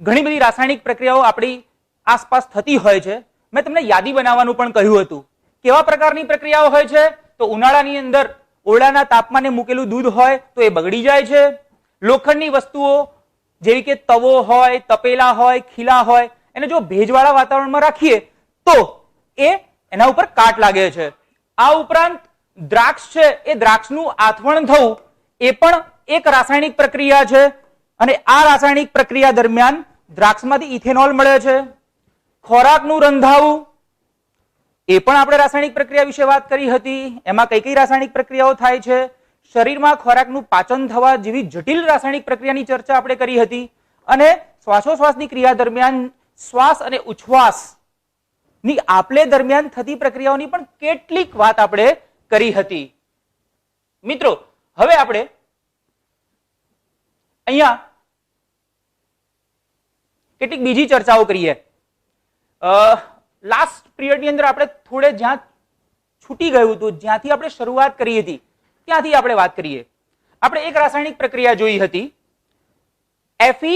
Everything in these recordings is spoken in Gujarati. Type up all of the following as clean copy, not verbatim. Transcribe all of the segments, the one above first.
ઘણી બધી રાસાયણિક પ્રક્રિયાઓ આપણી આસપાસ થતી હોય છે. મેં તમને યાદી બનાવવાનું પણ કહ્યું હતું. કેવા પ્રકારની પ્રક્રિયાઓ હોય છે? તો ઉનાળાની અંદર ઓરડાના તાપમાને મૂકેલું દૂધ હોય તો એ બગડી જાય છે. લોખંડની વસ્તુઓ જેવી કે તવો હોય, તપેલા હોય, ખીલા હોય, એને જો ભેજવાળા વાતાવરણમાં રાખીએ તો એના ઉપર કાટ લાગે છે. આ ઉપરાંત દ્રાક્ષ છે એ દ્રાક્ષનું આથવણ થવું એ પણ એક રાસાયણિક પ્રક્રિયા છે અને આ રાસાયણિક પ્રક્રિયા દરમિયાન દ્રાક્ષમાંથી ઇથેનોલ મળે છે. ખોરાકનું રંધાવું એ પણ આપણે રાસાયણિક પ્રક્રિયા વિશે વાત કરી હતી. એમાં કઈ કઈ રાસાયણિક પ્રક્રિયાઓ થાય છે? શરીરમાં ખોરાકનું પાચન થવા જેવી જટિલ રાસાયણિક પ્રક્રિયાની ચર્ચા આપણે કરી હતી અને શ્વાસોશ્વાસની ક્રિયા દરમિયાન શ્વાસ અને ઉચ્છ્વાસ ની આપલે દરમિયાન થતી પ્રક્રિયાઓની પણ કેટલીક વાત આપણે કરી હતી. મિત્રો હવે આપણે અહીંયા કેટલીક બીજી ચર્ચાઓ કરીએ. લાસ્ટ પિરિયડની અંદર આપણે થોડે જ્યાં છૂટી ગયું હતું, જ્યાંથી આપણે શરૂઆત કરી હતી ત્યાંથી આપણે વાત કરીએ. આપણે એક રાસાયણિક પ્રક્રિયા જોઈ હતી Fe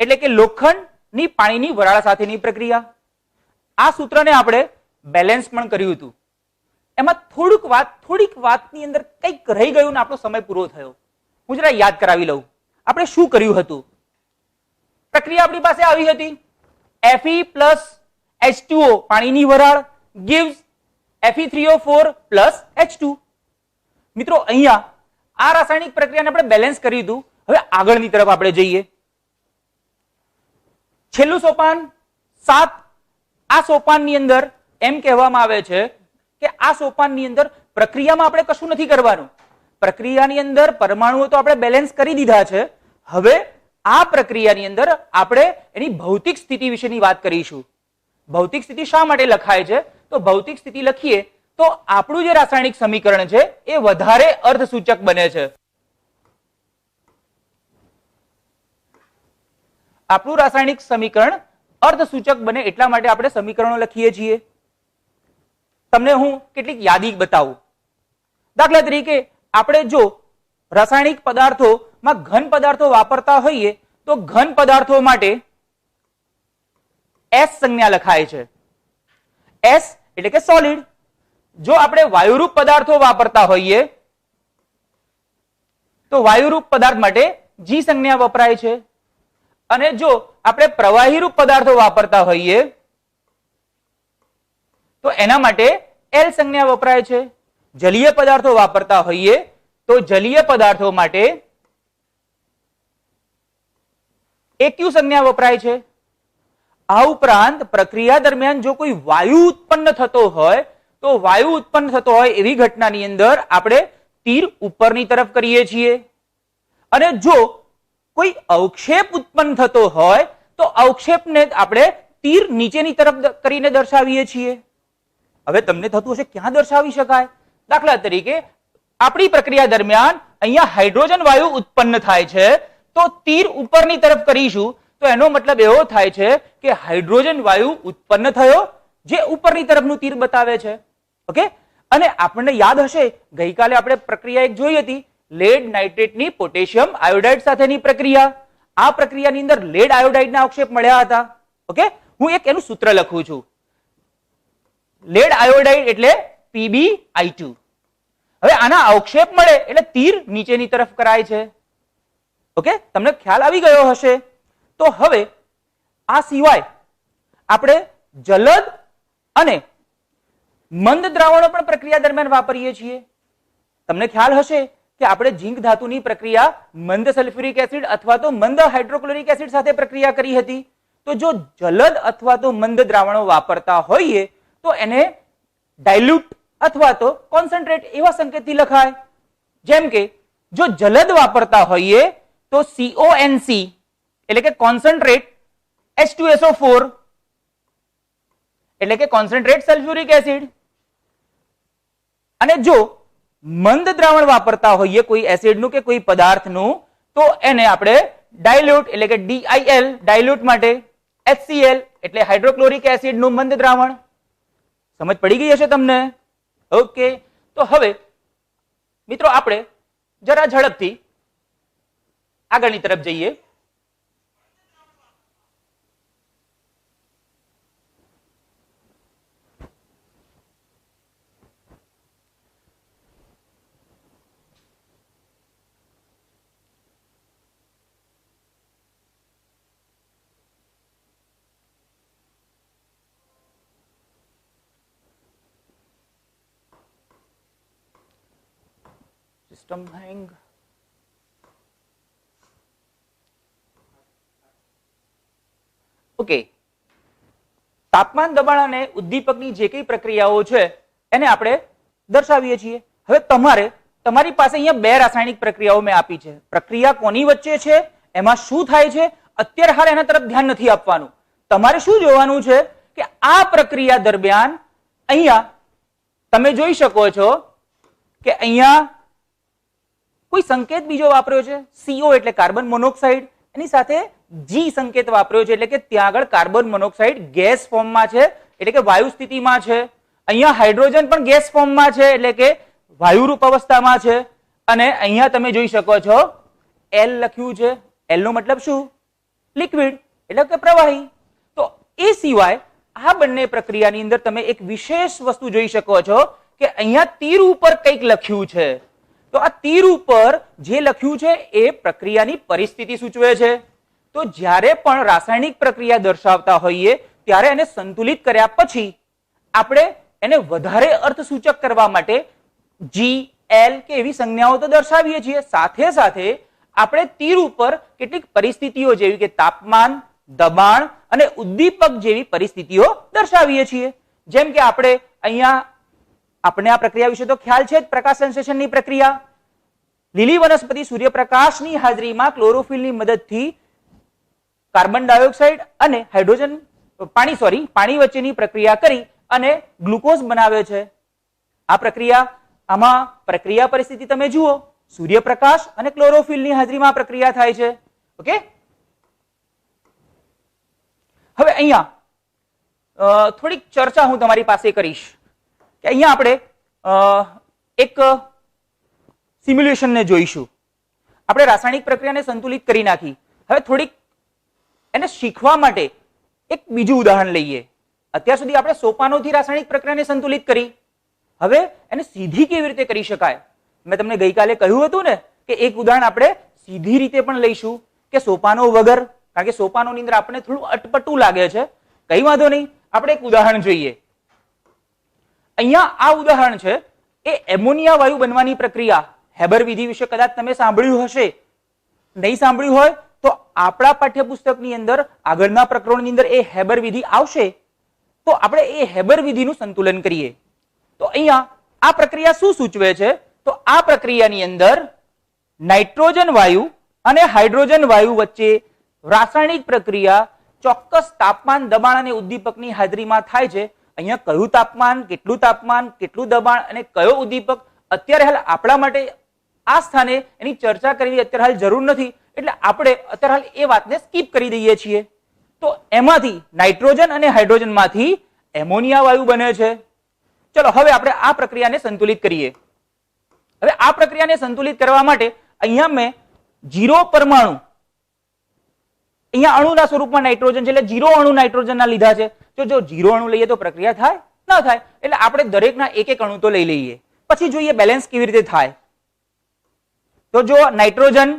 એટલે કે લોખંડની પાણીની વરાળ સાથેની પ્રક્રિયા. આ સૂત્રને આપણે બેલેન્સ પણ કર્યું હતું. એમાં થોડીક વાતની અંદર કંઈક રહી ગયું ને આપણો સમય પૂરો થયો. હું જરા યાદ કરાવી લઉં. આપણે શું કર્યું હતું? પ્રક્રિયા આપણી પાસે આવી હતી Fe plus H2O પાણીની વરાળ gives Fe3O4 plus H2. મિત્રો અહીંયા આ રાસાયણિક પ્રક્રિયાને આપણે બેલેન્સ કર્યું હતું. હવે આગળની તરફ આપણે જઈએ. છેલ્લું સોપાન 7. આ સોપાનની અંદર એમ કહેવામાં આવે છે કે આ સોપાનની અંદર પ્રક્રિયામાં આપણે કશું નથી કરવાનું. પ્રક્રિયાની અંદર પરમાણુઓ તો આપણે બેલેન્સ કરી દીધા છે. હવે આ પ્રક્રિયાની અંદર આપણે એની ભૌતિક સ્થિતિ વિશેની વાત કરીશું. ભૌતિક સ્થિતિ શા માટે લખાય છે? તો ભૌતિક સ્થિતિ લખીએ તો આપણું જે રાસાયણિક સમીકરણ છે એ વધારે અર્થસૂચક બને છે. આપણું રાસાયણિક સમીકરણ અર્થસૂચક બને એટલા માટે આપણે સમીકરણો લખીએ છીએ. તમને હું કેટલીક યાદી બતાવું. દાખલા તરીકે આપણે જો રાસાયણિક પદાર્થોમાં ઘન પદાર્થો વાપરતા હોઈએ તો ઘન પદાર્થો માટે S સંજ્ઞા લખાય છે. S એટલે કે સોલિડ. જો આપણે વાયુરૂપ પદાર્થો વાપરતા હોઈએ તો વાયુરૂપ પદાર્થ માટે G સંજ્ઞા વપરાય છે અને જો આપણે પ્રવાહીરૂપ પદાર્થો વાપરતા હોઈએ તો એના માટે L સંજ્ઞા વપરાય છે. જલીય પદાર્થો વાપરતા હોઈએ તો જલીય પદાર્થો માટે AQ સંજ્ઞા વપરાય છે. આ ઉપરાંત પ્રક્રિયા દરમિયાન જો કોઈ વાયુ ઉત્પન્ન થતો હોય તો વાયુ ઉત્પન્ન થતો હોય એવી ઘટનાની અંદર આપણે તીર ઉપરની તરફ કરીએ છીએ અને જો કોઈ અવક્ષેપ ઉત્પન્ન થતો હોય તો અવક્ષેપને આપણે તીર નીચેની તરફ કરીને દર્શાવીએ છીએ. હવે તમને થતું હશે ક્યાં દર્શાવી શકાય? દાખલા તરીકે આપણી પ્રક્રિયા દરમિયાન અહીંયા હાઇડ્રોજન વાયુ ઉત્પન્ન થાય છે તો તીર ઉપરની તરફ કરીશું તો એનો મતલબ એવો થાય છે કે હાઇડ્રોજન વાયુ ઉત્પન્ન થયો જે ઉપરની તરફનું તીર બતાવે છે. ઓકે. અને આપણને યાદ હશે ગઈકાલે આપણે પ્રક્રિયા એક જોઈ હતી લેડ નાઇટ્રેટની પોટેશિયમ આયોડાઇડ સાથેની પ્રક્રિયા. આ પ્રક્રિયાની અંદર લેડ આયોડાઇડના અવક્ષેપ મળ્યા હતા. ઓકે. હું એક એનું સૂત્ર લખું છું. લેડ આયોડાઇડ એટલે PbI2. હવે આના અવક્ષેપ મળે એટલે તીર નીચેની તરફ કરાય છે. ઓકે. તમને ખ્યાલ આવી ગયો હશે. તો હવે આ સિવાય આપણે જલદ અને મંદ દ્રાવણો પણ પ્રક્રિયા દરમિયાન વાપરીએ છીએ. તમને ખ્યાલ હશે કે આપણે ઝીંક ધાતુની પ્રક્રિયા મંદ સલ્ફ્યુરિક એસિડ અથવા તો મંદ હાઇડ્રોક્લોરિક એસિડ સાથે પ્રક્રિયા કરી હતી. તો જો જલદ અથવા તો મંદ દ્રાવણો વાપરતા હોઈએ તો એને ડાયલ્યુટ અથવા તો કોન્સન્ટ્રેટ એવા સંકેતથી લખાય. જેમ કે જો જલદ વાપરતા હોઈએ તો CONC એટલે કે કોન્સન્ટ્રેટ H2SO4 એટલે કે કોન્સન્ટ્રેટ સલ્ફ્યુરિક એસિડ. અને જો મંદ દ્રાવણ વાપરતા હોઈએ કોઈ એસિડનું કે કોઈ પદાર્થનું તો એને આપણે ડાયલ્યુટ એટલે કે DIL ડાયલ્યુટ માટે, HCl એટલે હાઇડ્રોક્લોરિક એસિડનું મંદ દ્રાવણ. સમજ પડી ગઈ હશે તમને? ઓકે. તો હવે મિત્રો આપણે જરા ઝડપથી આગળની તરફ જઈએ. સિસ્ટમ હેંગ. ઓકે, તાપમાન, દબાણ અને ઉદ્દીપકની જે કઈ પ્રક્રિયાઓ છે એને આપણે દર્શાવીએ છીએ. હવે તમારી પાસે અહીંયા બે રાસાયણિક પ્રક્રિયાઓ મેં આપી છે. પ્રક્રિયા કોની વચ્ચે છે, એમાં શું થાય છે, અત્યારે હાલ એના તરફ ધ્યાન નથી આપવાનું. તમારે શું જોવાનું છે કે આ પ્રક્રિયા દરમિયાન અહીંયા તમે જોઈ શકો છો કે અહીંયા કોઈ સંકેત બીજો વાપર્યો છે, CO એટલે કાર્બન મોનોક્સાઇડ, એની સાથે G સંકેત વાપર્યો છે એટલે કે ત્યાં આગળ કાર્બન મોનોક્સાઇડ ગેસ ફોર્મમાં છે એટલે કે વાયુ સ્થિતિમાં છે. અહીંયા હાઇડ્રોજન પણ ગેસ ફોર્મમાં છે એટલે કે વાયુરૂપ અવસ્થામાં છે. અને અહીંયા તમે જોઈ શકો છો L લખ્યું છે. L નો મતલબ શું? લિક્વિડ એટલે કે પ્રવાહી. તો એ સિવાય આ બંને પ્રક્રિયાની અંદર તમે એક વિશેષ વસ્તુ જોઈ શકો છો કે અહીંયા તીર ઉપર કંઈક લખ્યું છે. તો આ તીર ઉપર જે લખ્યું છે એ પ્રક્રિયાની પરિસ્થિતિ સૂચવે છે. તો જ્યારે પણ રાસાયણિક પ્રક્રિયા દર્શાવતા હોઈએ ત્યારે એને સંતુલિત કર્યા પછી આપણે એને વધારે અર્થસૂચક કરવા માટે G, L કે એવી સંજ્ઞાઓ તો દર્શાવીએ છીએ, સાથે સાથે આપણે તીર ઉપર કેટલીક પરિસ્થિતિઓ જેવી કે તાપમાન, દબાણ અને ઉદ્દીપક જેવી પરિસ્થિતિઓ દર્શાવીએ છીએ. જેમ કે આપણે આ પ્રક્રિયા વિશે તો ખ્યાલ છે જ, પ્રકાશ સંશ્લેષણની પ્રક્રિયા. લીલી વનસ્પતિ સૂર્યપ્રકાશની હાજરીમાં ક્લોરોફિલની મદદથી કાર્બન ડાયોક્સાઇડ અને પાણી વચ્ચેની પ્રક્રિયા કરી અને ગ્લુકોઝ બનાવે છે. આ આમાં પ્રક્રિયા પરિસ્થિતિ તમે જુઓ, સૂર્યપ્રકાશ અને ક્લોરોફિલની હાજરીમાં આ પ્રક્રિયા થાય છે. ઓકે, હવે અહીંયા થોડીક ચર્ચા હું તમારી પાસે કરીશ કે અહીંયા આપણે એક સિમ્યુલેશનને જોઈશું. આપણે રાસાયણિક પ્રક્રિયાને સંતુલિત કરી નાખી. હવે થોડીક એને શીખવા માટે એક બીજું ઉદાહરણ લઈએ. અત્યાર સુધી આપણે સોપાનોથી રાસાયણિક પ્રક્રિયાને સંતુલિત કરી. હવે એને સીધી કેવી રીતે કરી શકાય? મેં તમને ગઈકાલે કહ્યું હતું ને કે એક ઉદાહરણ આપણે સીધી રીતે પણ લઈશું કે સોપાનો વગર, કારણ કે સોપાનોની અંદર આપણે થોડું અટપટું લાગે છે. કઈ વાંધો નહીં, આપણે એક ઉદાહરણ જોઈએ. અહીંયા આ ઉદાહરણ છે એ એમોનિયા વાયુ બનવાની પ્રક્રિયા, હેબર વિધિ વિશે કદાચ તમે સાંભળ્યું હશે. નહીં સાંભળ્યું હોય તો આપણા પાઠ્યપુસ્તકની અંદર આગળના પ્રકરણની અંદર એ હેબર વિધિ આવશે. તો આપણે એ હેબર વિધિનું સંતુલન કરીએ. તો અહીંયા આ પ્રક્રિયા શું સૂચવે છે? તો આ પ્રક્રિયાની અંદર નાઇટ્રોજન વાયુ અને હાઇડ્રોજન વાયુ વચ્ચે રાસાયણિક પ્રક્રિયા ચોક્કસ તાપમાન, દબાણ અને ઉદ્દીપકની હાજરીમાં થાય છે. અહીંયા કયું તાપમાન, કેટલું દબાણ અને કયો ઉદ્દીપક અત્યારે હાલ આપણા માટે આ સ્થાને એની ચર્ચા કરવી અત્યારે હાલ જરૂર નથી, એટલે આપણે અત્યારે હાલ એ વાતને સ્કીપ કરી દઈએ છીએ. તો એમાંથી નાઇટ્રોજન અને હાઇડ્રોજન માંથી એમોનિયા વાયુ બને છે. ચલો હવે આપણે આ પ્રક્રિયાને સંતુલિત કરીએ. હવે આ પ્રક્રિયાને સંતુલિત કરવા માટે અહીંયા મેં 0 પરમાણુ, અહીંયા અણુના સ્વરૂપમાં નાઇટ્રોજન છે એટલે 0 અણુ નાઇટ્રોજનના લીધા છે. જો 0 અણુ લઈએ તો પ્રક્રિયા થાય ના થાય, એટલે આપણે દરેકના એક અણુ તો લઈ લઈએ. પછી જોઈએ બેલેન્સ કેવી રીતે થાય. તો જો નાઇટ્રોજન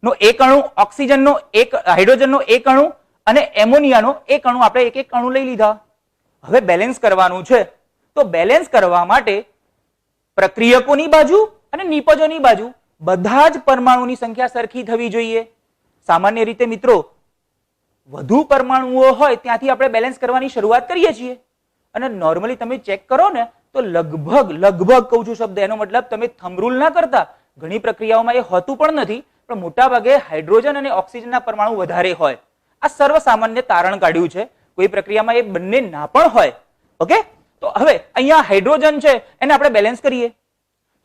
નો એક અણુ, ઓક્સિજનનો એક, હાઇડ્રોજનનો એક અણુ અને એમોનિયાનો એક અણુ, આપણે એક અણુ લઈ લીધા. હવે બેલેન્સ કરવાનું છે. તો બેલેન્સ કરવા માટે પ્રક્રિયકોની બાજુ અને નિપજોની બાજુ બધા જ પરમાણુની સંખ્યા સરખી થવી જોઈએ. સામાન્ય રીતે મિત્રો વધુ પરમાણુઓ હોય ત્યાંથી આપણે બેલેન્સ કરવાની શરૂઆત કરીએ છીએ. અને નોર્મલી તમે ચેક કરો ને તો લગભગ કહું છું શબ્દ, એનો મતલબ તમે થંબ રૂલ ના કરતા. ઘણી પ્રક્રિયાઓમાં એ હોતું પણ નથી, પણ મોટા ભાગે હાઇડ્રોજન અને ઓક્સિજનના પરમાણુ વધારે હોય. આ સર્વસામાન્ય તારણ કાઢ્યું છે. કોઈ પ્રક્રિયામાં એ બંને ના પણ હોય. ઓકે, તો હવે અહીંયા હાઇડ્રોજન છે એને આપણે બેલેન્સ કરીએ.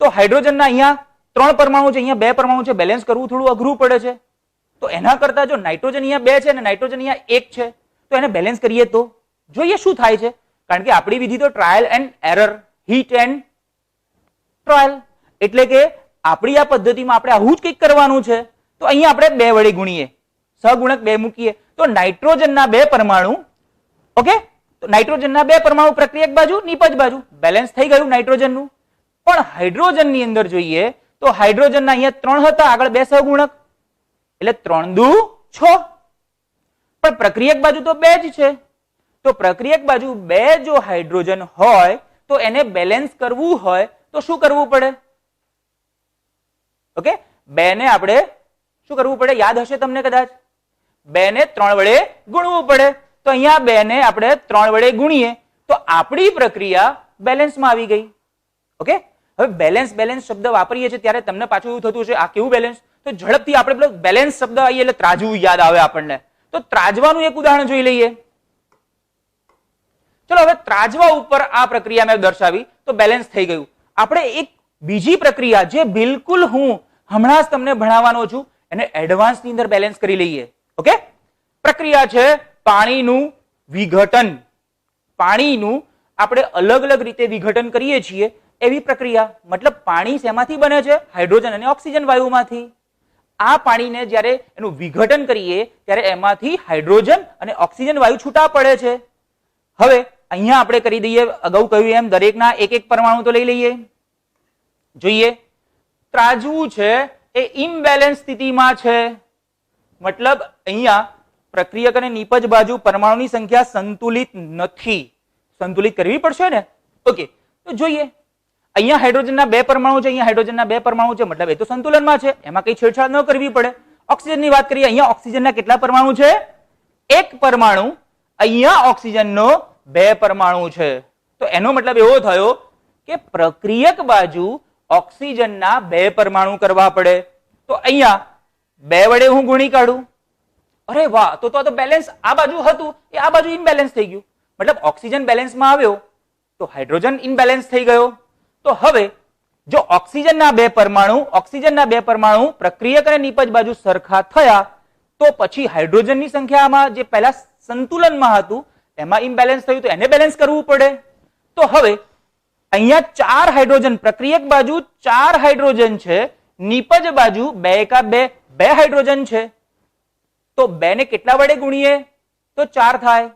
તો હાઇડ્રોજનના અહીંયા 3 પરમાણુ છે, અહીંયા 2 પરમાણુ છે, બેલેન્સ કરવું થોડું અઘરું પડે છે. તો એના કરતા જો નાઇટ્રોજન અહીંયા 2 છે અને નાઇટ્રોજન અહીંયા 1 છે તો એને બેલેન્સ કરીએ તો જોઈએ શું થાય છે. કારણ કે આપણી વિધિ તો trial and error, hit and trial, એટલે કે આપણી આ પદ્ધતિમાં આપણે આવું જ કંઈક કરવાનું છે. તો અહીંયા આપણે 2 વડે ગુણીએ, સહગુણક 2 મૂકીએ તો નાઇટ્રોજનના 2 પરમાણુ, ઓકે, તો નાઇટ્રોજનના 2 પરમાણુ પ્રક્રિયક બાજુ, નિપજ બાજુ બેલેન્સ થઈ ગયું નાઇટ્રોજનનું. પણ હાઇડ્રોજનની અંદર જોઈએ તો હાઇડ્રોજનના અહીંયા 3 હતા, આગળ 2 સહગુણક એટલે 3 દુ 6. પણ પ્રક્રિયક બાજુ તો 2 જ છે. તો પ્રક્રિયક બાજુ 2 જો હાઇડ્રોજન હોય તો એને બેલેન્સ કરવું હોય તો શું કરવું પડે? ઓકે, 2 ને આપણે શું કરવું પડે? યાદ હશે તમને કદાચ, 2 ને 3 વડે ગુણવું પડે. તો અહીંયા 2 ને આપણે 3 વડે ગુણીએ તો આપણી પ્રક્રિયા બેલેન્સમાં આવી ગઈ. ઓકે, હવે બેલેન્સ બેલેન્સ શબ્દ વાપરીએ છીએ ત્યારે તમને પાછું એવું થતું છે આ કેવું બેલેન્સ? તો ઝડપથી આપણે પેલો બેલેન્સ શબ્દ આવીએ એટલે ત્રાજવું યાદ આવે આપણને. તો ત્રાજવાનું એક ઉદાહરણ જોઈ લઈએ. ચલો હવે ત્રાજવા ઉપર આ પ્રક્રિયા મેં દર્શાવી તો બેલેન્સ થઈ ગયું. આપણે એક બીજી પ્રક્રિયા જે બિલકુલ હું હમણાં જ તમને ભણાવવાનો છું એને એડવાન્સ ની અંદર બેલેન્સ કરી લઈએ. ઓકે, પ્રક્રિયા છે પાણીનું વિઘટન. પાણીનું આપણે અલગ અલગ રીતે વિઘટન કરીએ છીએ એવી પ્રક્રિયા. મતલબ પાણી શેમાંથી બને છે? હાઇડ્રોજન અને ઓક્સિજન વાયુમાંથી. આ પાણીને જ્યારે એનું વિઘટન કરીએ ત્યારે એમાંથી હાઇડ્રોજન અને ઓક્સિજન વાયુ છૂટા પડે છે. હવે અહીંયા આપણે કરી દઈએ, અગાઉ કહ્યું એમ દરેકના એક એક પરમાણુ તો લઈ લઈએ. જોઈએ, ત્રાજવું છે એ ઇમ્બેલેન્સ સ્થિતિમાં છે. મતલબ અહીંયા પ્રક્રિયક અને નિપજ બાજુ પરમાણુની સંખ્યા સંતુલિત નથી. સંતુલિત કરવી પડશે ને. ઓકે, તો જોઈએ, અહીંયા હાઇડ્રોજનના 2 પરમાણુ છે, અહીંયા હાઇડ્રોજનના 2 પરમાણુ છે, મતલબ એ તો સંતુલનમાં છે, એમાં કઈ છેડછાડ ન કરવી પડે. ઓક્સિજનની વાત કરીએ, અહીંયા ઓક્સિજનના કેટલા પરમાણુ છે? 1 પરમાણુ. અહીંયા ઓક્સિજનનો 2 પરમાણુ છે. તો એનો મતલબ એવો થયો કે પ્રક્રિયક બાજુ ઓક્સિજનના 2 પરમાણુ કરવા પડે. તો અહીંયા 2 વડે હું ગુણી કાઢું. અરે વાહ, તો બેલેન્સ આ બાજુ હતું એ આ બાજુ ઇમ્બેલેન્સ થઈ ગયું. મતલબ ઓક્સિજન બેલેન્સમાં આવ્યો તો હાઇડ્રોજન ઇમ્બેલેન્સ થઈ ગયો. તો હવે જો ઓક્સિજનના 2 પરમાણુ પ્રક્રિયક અને નિપજ બાજુ સરખા થયા તો પછી હાઇડ્રોજનની સંખ્યામાં જે પહેલા સંતુલનમાં હતું એમાં ઇમ્બેલેન્સ થયું તો એને બેલેન્સ કરવું પડે. તો હવે અહીંયા 4 હાઇડ્રોજન, પ્રક્રિયક બાજુ 4 હાઇડ્રોજન છે, નિપજ બાજુ 2 એકા 2 2 હાઇડ્રોજન છે. તો 2 ને કેટલા વડે ગુણીએ તો 4 થાય.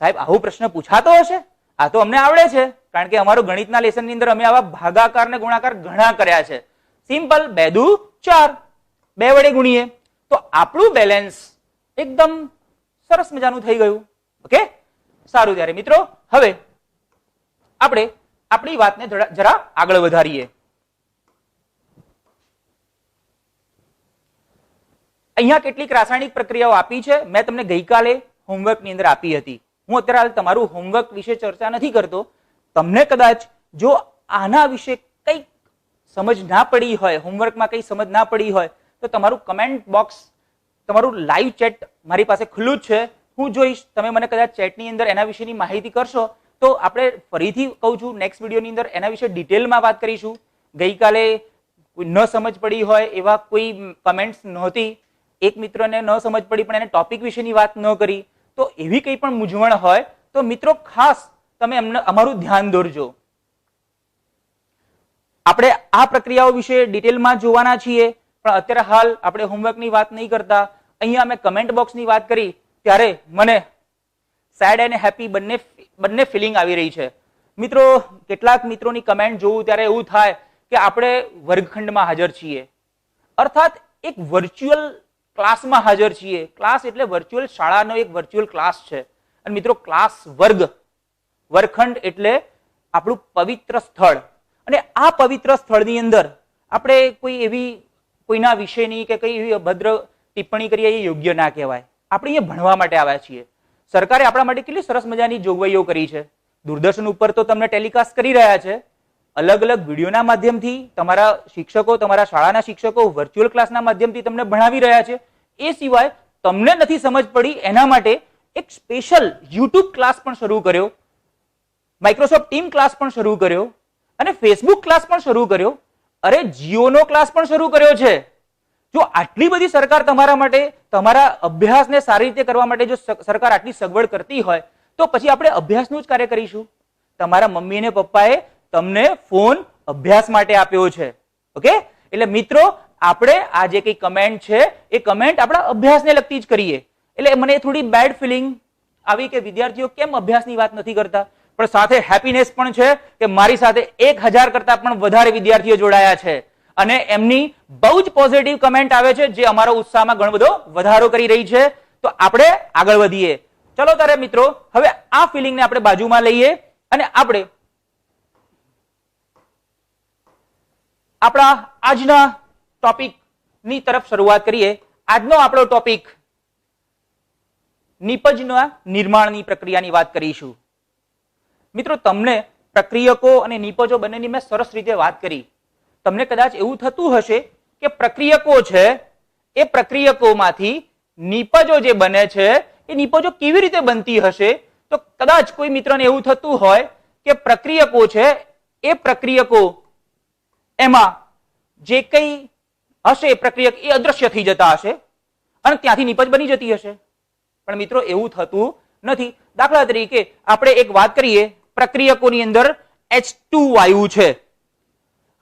સાહેબ આવો પ્રશ્ન પૂછાતો હશે? આ તો અમને આવડે છે, કારણ કે અમારું ગણિતના લેસનની અંદર અમે આવા ભાગાકાર ને ગુણાકાર ઘણા કર્યા છે. સિમ્પલ, 2 દુ 4, 2 વડે ગુણીએ તો આપણું બેલેન્સ એકદમ સરસ મજાનું થઈ ગયું. ઓકે, સારું. ત્યારે મિત્રો હવે આપણે આપણી વાતને જરા આગળ વધારીએ. અહીંયા કેટલીક રાસાયણિક પ્રક્રિયાઓ આપી છે, મેં તમને ગઈકાલે હોમવર્કની અંદર આપી હતી. હું અત્યારે તમારું હોમવર્ક વિશે ચર્ચા નથી કરતો. તમને કદાચ જો આના વિશે કંઈક સમજ ના પડી હોય, હોમવર્કમાં કંઈ સમજ ના પડી હોય તો તમારું કમેન્ટ બોક્સ, તમારું લાઈવ ચેટ મારી પાસે ખુલ્લું જ છે. હું જોઈશ, તમે મને કદાચ ચેટની અંદર એના વિશેની માહિતી કરશો તો આપણે ફરીથી કહું છું નેક્સ્ટ વિડીયોની અંદર એના વિશે ડિટેલમાં વાત કરીશું. ગઈકાલે ન સમજ પડી હોય એવા કોઈ કમેન્ટ્સ નહોતી. એક મિત્રને ન સમજ પડી પણ એને ટોપિક વિશેની વાત ન કરી. તો એવી કંઈ પણ મૂંઝવણ હોય તો મિત્રો ખાસ તમે અમારું ધ્યાન દોરજો. આપણે આ પ્રક્રિયાઓ વિશે ડિટેલમાં જોવાના છીએ પણ અત્યારે હાલ આપણે હોમવર્કની વાત નહીં કરતા. અહીંયા અમે કમેન્ટ બોક્સની વાત કરી ત્યારે મને સેડ અને હેપી બંને ફિલિંગ આવી રહી છે. મિત્રો કેટલાક મિત્રોની કમેન્ટ જોઉં ત્યારે એવું થાય કે આપણે વર્ગખંડમાં હાજર છીએ, અર્થાત એક વર્ચ્યુઅલ ક્લાસમાં હાજર છીએ. ક્લાસ એટલે વર્ચ્યુઅલ શાળાનો એક વર્ચ્યુઅલ ક્લાસ છે. અને મિત્રો ક્લાસ વર્ગખંડ એટલે આપણું પવિત્ર સ્થળ. અને આ પવિત્ર સ્થળની અંદર આપણે કોઈ એવી કોઈના વિશેની કે કઈ એવી અભદ્ર ટિપ્પણી કરીએ એ યોગ્ય ના કહેવાય. આપણે અહીંયા ભણવા માટે આવ્યા છીએ. સરકારે આપણા માટે કેટલી સરસ મજાની જોગવાઈઓ કરી છે. દૂરદર્શન ઉપર તો તમને ટેલિકાસ્ટ કરી રહ્યા છે, અલગ અલગ વિડીયોના માધ્યમથી તમારા શિક્ષકો, તમારા શાળાના શિક્ષકો વર્ચ્યુઅલ ક્લાસના માધ્યમથી તમને ભણાવી રહ્યા છે. એ સિવાય તમને નથી સમજ પડી એના માટે એક સ્પેશિયલ યુટ્યુબ ક્લાસ પણ શરૂ કર્યો, માઇક્રોસોફ્ટ ટીમ ક્લાસ પણ શરૂ કર્યો અને ફેસબુક ક્લાસ પણ શરૂ કર્યો. અરે જીઓનો ક્લાસ પણ શરૂ કર્યો છે. જો આટલી બધી સરકાર તમારા માટે, તમારા અભ્યાસને સારી રીતે કરવા માટે જો સરકાર આટલી સગવડ કરતી હોય તો પછી આપણે અભ્યાસનું જ કાર્ય કરીશું. તમારા મમ્મી અને પપ્પાએ તમને ફોન અભ્યાસ માટે આપ્યો છે. ઓકે, એટલે મિત્રો આપણે આ જે કઈ કમેન્ટ છે એ કમેન્ટ આપણા અભ્યાસને લગતી જ કરીએ. એટલે મને થોડી બેડ ફિલિંગ આવી કે વિદ્યાર્થીઓ કેમ અભ્યાસની વાત નથી કરતા, પણ સાથે હેપીનેસ પણ છે કે મારી સાથે 1000 કરતા પણ વધારે વિદ્યાર્થીઓ જોડાયા છે અને એમની બહુ જ પોઝિટિવ કમેન્ટ આવે છે જે અમારો ઉત્સાહમાં ઘણો બધો વધારો કરી રહી છે. તો આપણે આગળ વધીએ. ચલો ત્યારે મિત્રો હવે આ ફિલિંગને આપણે બાજુમાં લઈએ અને આપણે આપણા આજના ટોપિક ની તરફ શરૂઆત કરીએ. આજનો આપણો ટોપિક નિપજના નિર્માણની પ્રક્રિયાની વાત કરીશું. મિત્રો, તમને પ્રક્રિયકો અને નિપજો બંનેની મેં સરસ રીતે વાત કરી. તમને કદાચ એવું થતું હશે કે પ્રક્રિયકો છે એ પ્રક્રિયકોમાંથી નિપજો જે બને છે એ નિપજો કેવી રીતે બનતી હશે. તો કદાચ કોઈ મિત્રને એવું થતું હોય કે પ્રક્રિયકો છે એ પ્રક્રિયકો એમાં જે કઈ હશે પ્રક્રિયક એ અદ્રશ્ય થઈ જતા હશે અને ત્યાંથી નિપજ બની જતી હશે. પણ મિત્રો, એવું થતું નથી. દાખલા તરીકે આપણે એક વાત કરીએ, પ્રક્રિયકોની અંદર H2 વાયુ છે.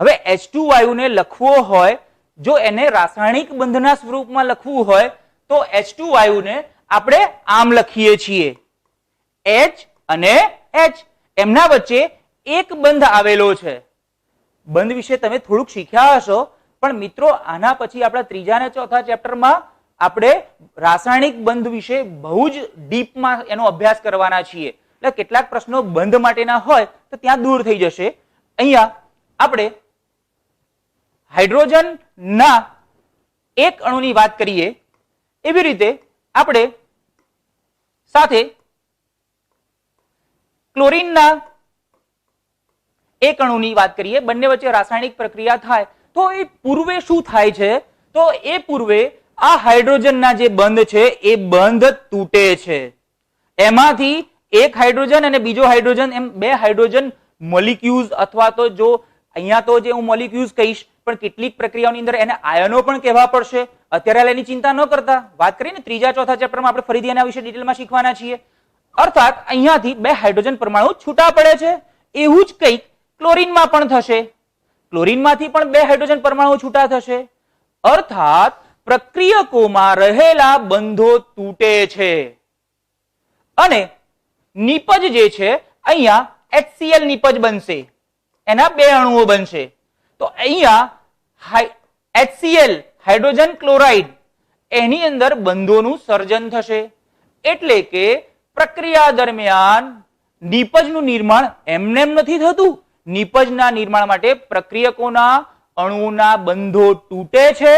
હવે H2 વાયુને લખવો હોય, જો એને રાસાયણિક બંધના સ્વરૂપમાં લખવું હોય તો H2 વાયુને આપણે આમ લખીએ છીએ, H અને H. એમના વચ્ચે એક બંધ આવેલો છે. બંધ વિશે તમે થોડુંક શીખ્યા હશો, પણ મિત્રો આના પછી આપણા ત્રીજા અને ચોથા ચેપ્ટરમાં આપણે રાસાયણિક બંધ વિશે બહુ જ ડીપમાં એનો અભ્યાસ કરવાના છીએ. એટલે કેટલાક પ્રશ્નો બંધ માટેના હોય તો ત્યાં દૂર થઈ જશે. અહીંયા આપણે હાઇડ્રોજન ના એક અણુની વાત કરીએ, એવી રીતે આપણે સાથે ક્લોરીનના એક અણુની વાત કરીએ. બંને વચ્ચે રાસાયણિક પ્રક્રિયા થાય તો એ પૂર્વે શું થાય છે? તો એ પૂર્વે આ હાઇડ્રોજનના જે બંધ છે એ બંધ તૂટે છે. એમાંથી એક હાઇડ્રોજન અને બીજો હાઇડ્રોજન, એમ બે હાઇડ્રોજન મોલિક્યુલ્સ, અથવા તો જો અહીંયા તો જે હું મોલિક્યુલ્સ કહીશ, પણ કેટલીક પ્રક્રિયાઓની અંદર એને આયનો પણ કહેવા પડશે. અત્યારે એની ચિંતા ન કરતા, વાત કરીને ત્રીજા ચોથા ચેપ્ટરમાં આપણે ફરીથી એના વિશે ડિટેલમાં શીખવાના છીએ. અર્થાત અહીંયાથી બે હાઇડ્રોજન પરમાણુ છૂટા પડે છે. એવું જ કંઈક ક્લોરીનમાં પણ થશે. ક્લોરીનમાંથી પણ બે હાઇડ્રોજન પરમાણુ છૂટા થશે. અર્થાત પ્રક્રિયકોમાં રહેલા બંધો તૂટે છે અને નિપજ જે છે અહીંયા HCl નિપજ બનશે. એના બે અણુઓ બનશે. તો અહીંયા HCl હાઇડ્રોજન ક્લોરાઇડ, એની અંદર બંધોનું સર્જન થશે. એટલે કે પ્રક્રિયા દરમિયાન નિપજનું નિર્માણ એમનેમ નથી થતું. નિપજના નિર્માણ માટે પ્રક્રિયકોના અણુના બંધો તૂટે છે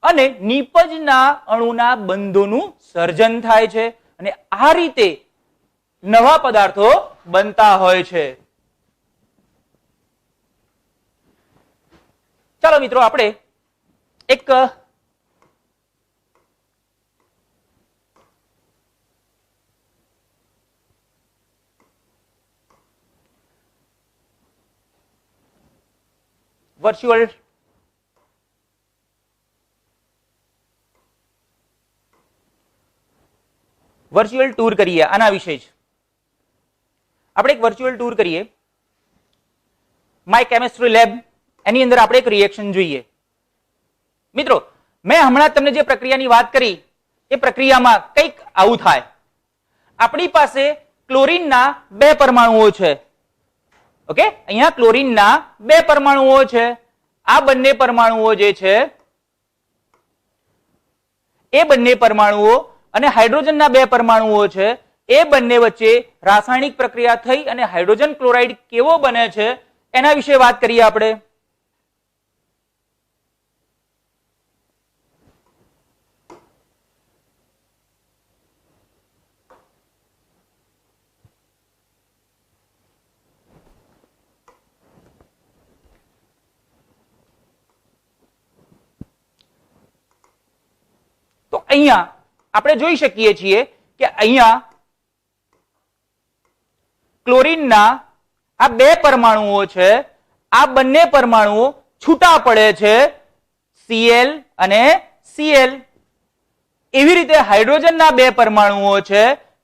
અને નિપજના અણુના બંધોનું સર્જન થાય છે અને આ રીતે નવા પદાર્થો બનતા હોય છે. ચાલો મિત્રો, આપણે એક વર્ચ્યુઅલ ટૂર કરીએ. આના વિશે જ આપણે એક વર્ચ્યુઅલ ટૂર કરીએ. માય કેમિસ્ટ્રી લેબ, એની અંદર આપણે એક રિએક્શન જોઈએ. મિત્રો, મેં હમણાં તમને જે પ્રક્રિયાની વાત કરી એ પ્રક્રિયામાં કંઈક આવું થાય. આપણી પાસે ક્લોરીનના બે પરમાણુઓ છે. ઓકે, અહીંયા ક્લોરીનના બે પરમાણુઓ છે. આ બંને પરમાણુઓ જે છે એ બંને પરમાણુઓ અને હાઇડ્રોજનના બે પરમાણુઓ છે, એ બંને વચ્ચે રાસાયણિક પ્રક્રિયા થઈ અને હાઇડ્રોજન ક્લોરાઇડ કેવો બને છે એના વિશે વાત કરીએ આપણે. તો અહીંયા આપણે જોઈ શકીએ છીએ કે અહીંયા ક્લોરીનના આ બે પરમાણુઓ છે. આ બંને પરમાણુઓ છૂટા પડે છે, Cl અને Cl. એવી રીતે હાઇડ્રોજનના બે પરમાણુઓ છે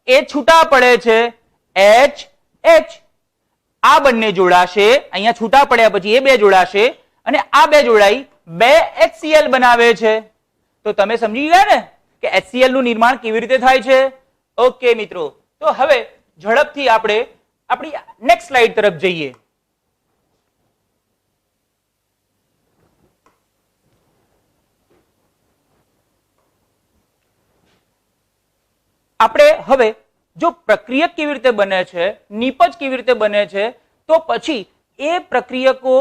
એ છૂટા પડે છે, H H. આ બંને જોડાશે, અહીંયા છૂટા પડ્યા પછી એ બે જોડાશે અને આ બે જોડાઈ બે HCl બનાવે છે. તો તમે સમજી ગયા ને કે HCl નું નિર્માણ કેવી રીતે થાય છે. ઓકે મિત્રો, તો હવે ઝડપથી આપણે આપણી નેક્સ્ટ સ્લાઇડ તરફ જઈએ. આપણે હવે જો પ્રક્રિયક કેવી રીતે બને છે, નિપજ કેવી રીતે બને છે, તો પછી એ પ્રક્રિયકો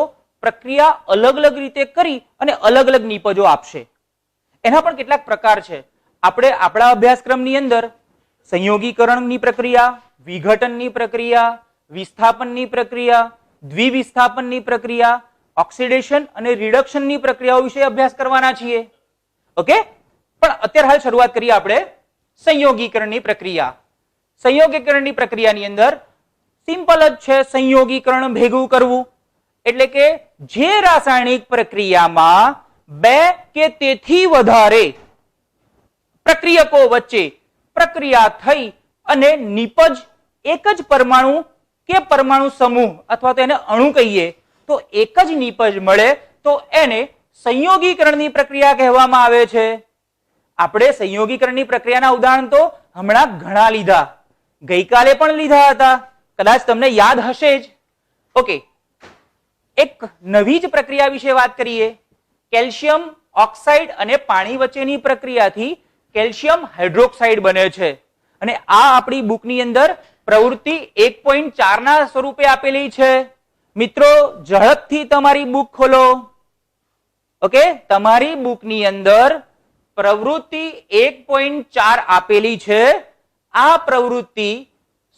પ્રક્રિયા અલગ અલગ રીતે કરી અને અલગ અલગ નિપજો આપશે. એના પણ કેટલાક પ્રકાર છે. આપણે આપણા અભ્યાસક્રમની અંદર સંયોગીકરણની પ્રક્રિયા, વિઘટનની પ્રક્રિયા, વિસ્થાપનની પ્રક્રિયા, દ્વિવિસ્થાપનની પ્રક્રિયા, ઓક્સિડેશન અને રિડક્શનની પ્રક્રિયાઓ વિશે અભ્યાસ કરવાના છીએ. ઓકે, પણ અત્યારે હાલ શરૂઆત કરીએ આપણે સંયોગીકરણની પ્રક્રિયા. સંયોગીકરણની પ્રક્રિયાની અંદર સિમ્પલ જ છે સંયોગીકરણ ભેગું કરવું. એટલે કે જે રાસાયણિક પ્રક્રિયામાં બે કે તેથી વધારે પ્રક્રિયકો વચ્ચે પ્રક્રિયા થઈ અને નિપજ એક જ પરમાણુ કે પરમાણુ સમૂહ અથવા તો એને અણુ કહીએ તો એક જ નિપજ મળે તો એને સંયોગીકરણની પ્રક્રિયા કહેવામાં આવે છે. આપણે સંયોગીકરણની પ્રક્રિયાના ઉદાહરણ તો હમણાં ઘણા લીધા, ગઈકાલે પણ લીધા હતા, કદાચ તમને યાદ હશે જ. ઓકે, એક નવી જ પ્રક્રિયા વિશે વાત કરીએ. કેલ્શિયમ ઓક્સાઇડ અને પાણી વચ્ચેની પ્રક્રિયાથી કેલ્શિયમ હાઇડ્રોક્સાઇડ બને છે અને આ આપણી બુકની અંદર પ્રવૃત્તિ 1.4 ના સ્વરૂપે આપેલી છે. મિત્રો ઝડપથી તમારી બુક ખોલો. ઓકે, તમારી બુકની અંદર પ્રવૃત્તિ 1.4 આપેલી છે. આ પ્રવૃત્તિ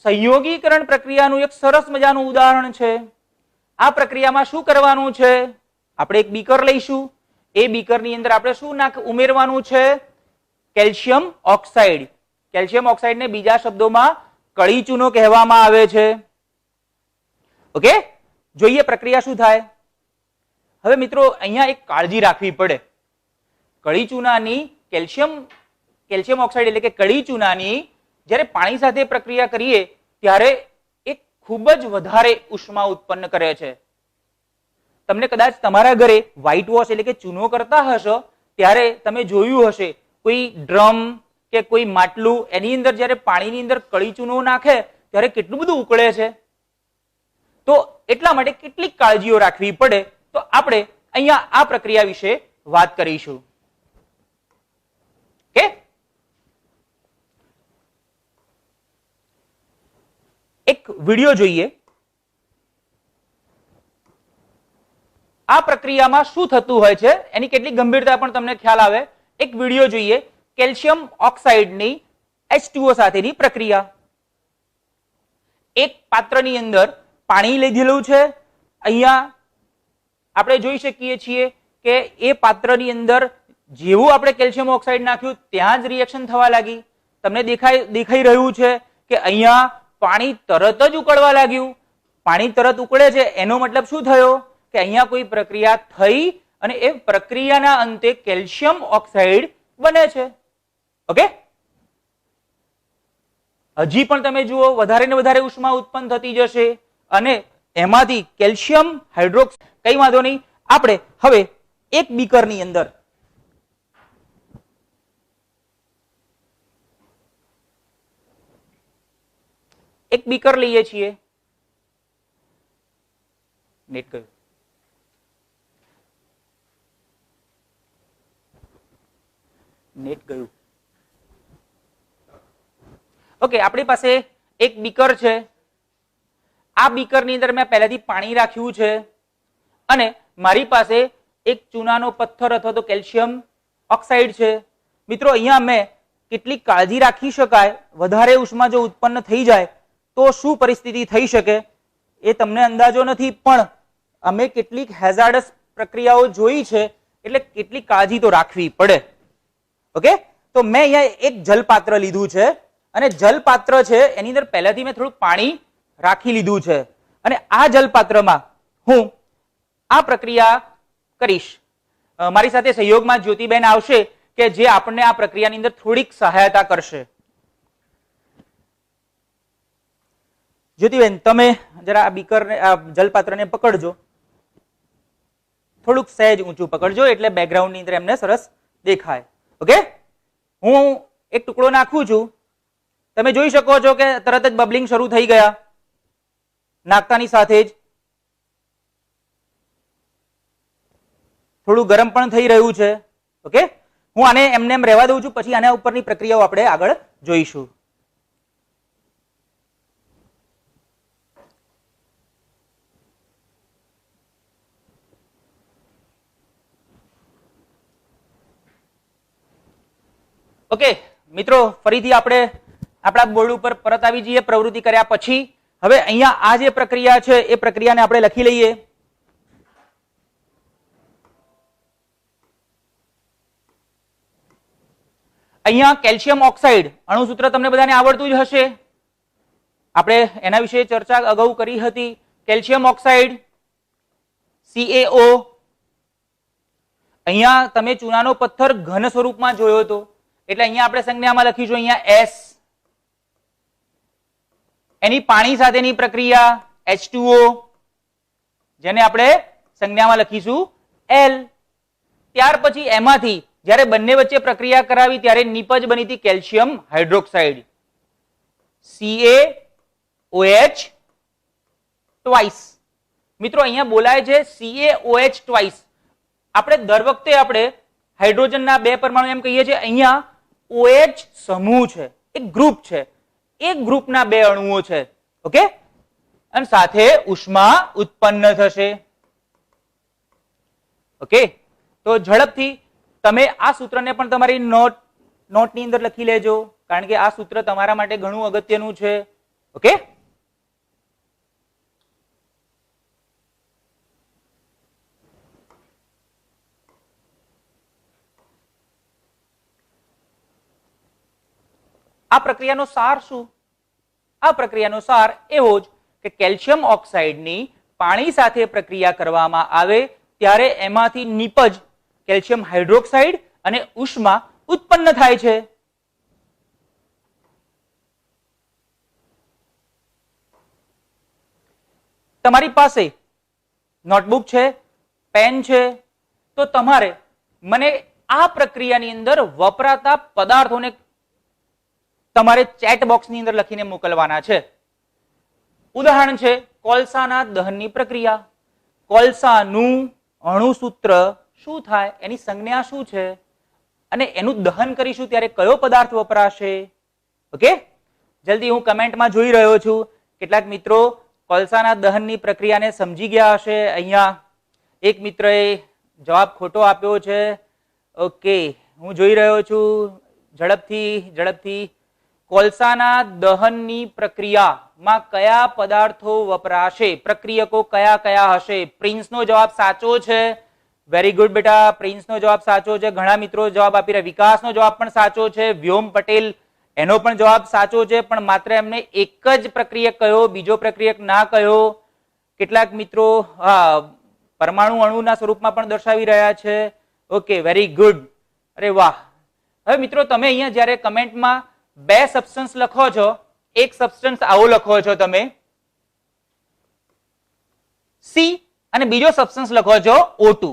સંયોગીકરણ પ્રક્રિયાનું એક સરસ મજાનું ઉદાહરણ છે. આ પ્રક્રિયામાં શું કરવાનું છે? આપણે એક બીકર લઈશું. એ બીકરની અંદર આપણે શું ઉમેરવાનું છે? Calcium oxide. કેલ્શિયમ ઓક્સાઇડને બીજા શબ્દોમાં કળી ચૂનો કહેવામાં આવે છે. ઓકે, જોઈએ પ્રક્રિયા શું થાય. હવે મિત્રો અહીંયા એક કાળજી રાખવી પડે. કળી ચૂનાની કેલ્શિયમ ઓક્સાઇડ એટલે કે કળી ચૂનાની જ્યારે પાણી સાથે પ્રક્રિયા કરીએ ત્યારે એક ખૂબ જ વધારે ઉષ્મા ઉત્પન્ન કરે છે. તમને કદાચ તમારા ઘરે વ્હાઇટ વોશ એટલે કે ચૂનો કરતા હશો ત્યારે તમે જોયું હશે કોઈ ડ્રમ કે કોઈ માટલું એની અંદર જ્યારે પાણીની અંદર કળી ચૂનો નાખે ત્યારે કેટલું બધું ઉકળે છે. તો એટલા માટે કેટલીક કાળજીઓ રાખવી પડે. તો આપણે અહીંયા આ પ્રક્રિયા વિશે વાત કરીશું. ઓકે, એક વિડિયો જોઈએ. આ પ્રક્રિયામાં શું થતું હોય છે એની કેટલી ગંભીરતા પણ તમને ખ્યાલ આવે. એક વિડિયો જોઈએ કેલ્શિયમ ઓક્સાઇડની H2O સાથેની પ્રક્રિયા. એક પાત્રની અંદર પાણી લીધેલું છે. અહીંયા આપણે જોઈ શકીએ છીએ કે એ પાત્રની અંદર જેવું આપણે કેલ્શિયમ ઓક્સાઇડ નાખ્યું ત્યાં જ રિએક્શન થવા લાગી. તમને દેખાઈ રહ્યું છે કે અહીંયા પાણી તરત જ ઉકળવા લાગ્યું. પાણી તરત ઉકળે છે એનો મતલબ શું થયો કે અહીંયા કોઈ પ્રક્રિયા થઈ અને એ પ્રક્રિયાના અંતે કેલ્શિયમ ઓક્સાઇડ બને છે. ઓકે, હજી પણ તમે જુઓ વધારે ને વધારે ઉષ્મા ઉત્પન્ન થતી જશે અને એમાંથી કેલ્શિયમ હાઇડ્રોક્સાઇડ, કઈ વાંધો નહીં. આપણે હવે એક બીકરની અંદર એક બીકર લઈએ છીએ. નેટ ગયું. નેટ ગયું. ઓકે, આપણી પાસે એક બીકર છે. આ બીકરની અંદર મેં પહેલાથી પાણી રાખ્યું છે અને મારી પાસે એક ચૂનાનો પથ્થર અથવા તો કેલ્શિયમ ઓક્સાઇડ છે. મિત્રો અહીંયા મેં કેટલી કાળજી રાખી શકાય, વધારે ઉષ્મા જો ઉત્પન્ન થઈ જાય તો શું પરિસ્થિતિ થઈ શકે એ તમને અંદાજો નથી, પણ અમે કેટલીક હેઝાર્ડસ પ્રક્રિયાઓ જોઈ છે એટલે કેટલી કાળજી તો રાખવી પડે. ઓકે, તો મેં અહીંયા એક જલપાત્ર લીધું છે અને જલપાત્ર છે એની અંદર પહેલાથી મેં થોડું પાણી રાખી લીધું છે અને આ જલપાત્રમાં હું આ પ્રક્રિયા કરીશ. મારી સાથે સહયોગમાં જ્યોતિબેન આવશે કે જે આપણને આ પ્રક્રિયાની અંદર થોડીક સહાયતા કરશે. જ્યોતિબેન તમે જરા આ બીકરને, આ જલપાત્રને પકડજો. થોડુંક સહેજ ઊંચું પકડજો એટલે બેકગ્રાઉન્ડની અંદર એમને સરસ દેખાય. ઓકે, હું એક ટુકડો નાખું છું. તમે જોઈ શકો છો કે તરત જ બબલિંગ શરૂ થઈ ગયા નાખતાની સાથે જ. થોડું ગરમ પણ થઈ રહ્યું છે. ઓકે, હું આને એમને એમ રહેવા દઉં છું, પછી આના ઉપરની પ્રક્રિયાઓ આપણે આગળ જોઈશું. ઓકે મિત્રો, ફરીથી આપણે આપણા બોર્ડ ઉપર પરત આવી જઈએ પ્રવૃત્તિ કર્યા પછી. હવે અહીંયા આ જે પ્રક્રિયા છે એ પ્રક્રિયાને આપણે લખી લઈએ. અહીંયા કેલ્શિયમ ઓક્સાઇડ અણુસૂત્ર તમને બધાને આવડતું જ હશે. આપણે એના વિશે ચર્ચા અગાઉ કરી હતી. Calcium oxide CaO. અહીંયા તમે ચૂનાનો પથ્થર ઘન સ્વરૂપમાં જોયો હતો એટલે અહીંયા આપણે સંજ્ઞામાં લખીશું અહીંયા S. એની પાણી સાથેની પ્રક્રિયા H2O, જેને આપણે સંજ્ઞામાં લખીશું L. ત્યાર પછી એમાંથી જ્યારે બંને વચ્ચે પ્રક્રિયા કરાવી ત્યારે નિપજ બની હતી કેલ્શિયમ હાઇડ્રોક્સાઇડ CaOH ટ્વાઇસ. મિત્રો અહીંયા બોલાય છે CaOH ટ્વાઇસ. આપણે દર વખતે આપણે હાઇડ્રોજનના બે પરમાણુ એમ કહીએ છીએ, અહીંયા OH સમૂહ છે, એક ગ્રુપ છે, એક ગ્રુપના બે અણુઓ છે. ઓકે, અને સાથે ઉષ્મા ઉત્પન્ન થશે. ઓકે, તો ઝડપથી તમે આ સૂત્રને પણ તમારી નોટની અંદર લખી લેજો, કારણ કે આ સૂત્ર તમારા માટે ઘણું અગત્યનું છે. ઓકે, આ પ્રક્રિયાનો સાર શું? આ પ્રક્રિયાનો સાર એવો જ કે કેલ્શિયમ ઓક્સાઇડની પાણી સાથે પ્રક્રિયા કરવામાં આવે ત્યારે એમાંથી નિપજ કેલ્શિયમ હાઇડ્રોક્સાઇડ અને ઉષ્મા ઉત્પન્ન થાય છે. તમારી પાસે નોટબુક છે, પેન છે, તો તમારે મને આ પ્રક્રિયાની અંદર વપરાતા પદાર્થોને તમારે ચેટ બોક્સની અંદર લખીને મોકલવાના છે. ઉદાહરણ છે કોલસાના દહનની પ્રક્રિયા. કોલસાનું અણુસૂત્ર શું થાય, એની સંજ્ઞા શું છે, અને એનું દહન કરીશું ત્યારે કયો પદાર્થ વપરાશે. ઓકે, જલ્દી હું કમેન્ટમાં જોઈ રહ્યો છું કેટલાક મિત્રો કોલસાના દહનની પ્રક્રિયાને સમજી ગયા હશે. અહીંયા એક મિત્રએ જવાબ ખોટો આપ્યો છે. ઓકે, હું જોઈ રહ્યો છું. ઝડપથી કોલસાના દહનની પ્રક્રિયામાં કયા પદાર્થો વપરાશે, પ્રક્રિયકો કયા કયા હશે? પ્રિન્સનો જવાબ સાચો છે. વેરી ગુડ બેટા, પ્રિન્સનો જવાબ સાચો છે. ઘણા મિત્રો જવાબ આપી રહ્યા. વિકાસનો જવાબ પણ સાચો છે. વ્યોમ પટેલ એનો પણ જવાબ સાચો છે, પણ માત્ર એમને એક જ પ્રક્રિયક કયો, બીજો પ્રક્રિયક ના કયો. કેટલાક મિત્રો પરમાણુ અણુના સ્વરૂપમાં પણ દર્શાવી રહ્યા છે. Okay, very good. અરે વાહ. હવે મિત્રો તમે અહીંયા જ્યારે કમેન્ટમાં બે સબસ્ટન્સ લખો છો, એક સબસ્ટન્સ આવો લખો છો તમે C અને બીજો સબસ્ટન્સ લખો છો O2.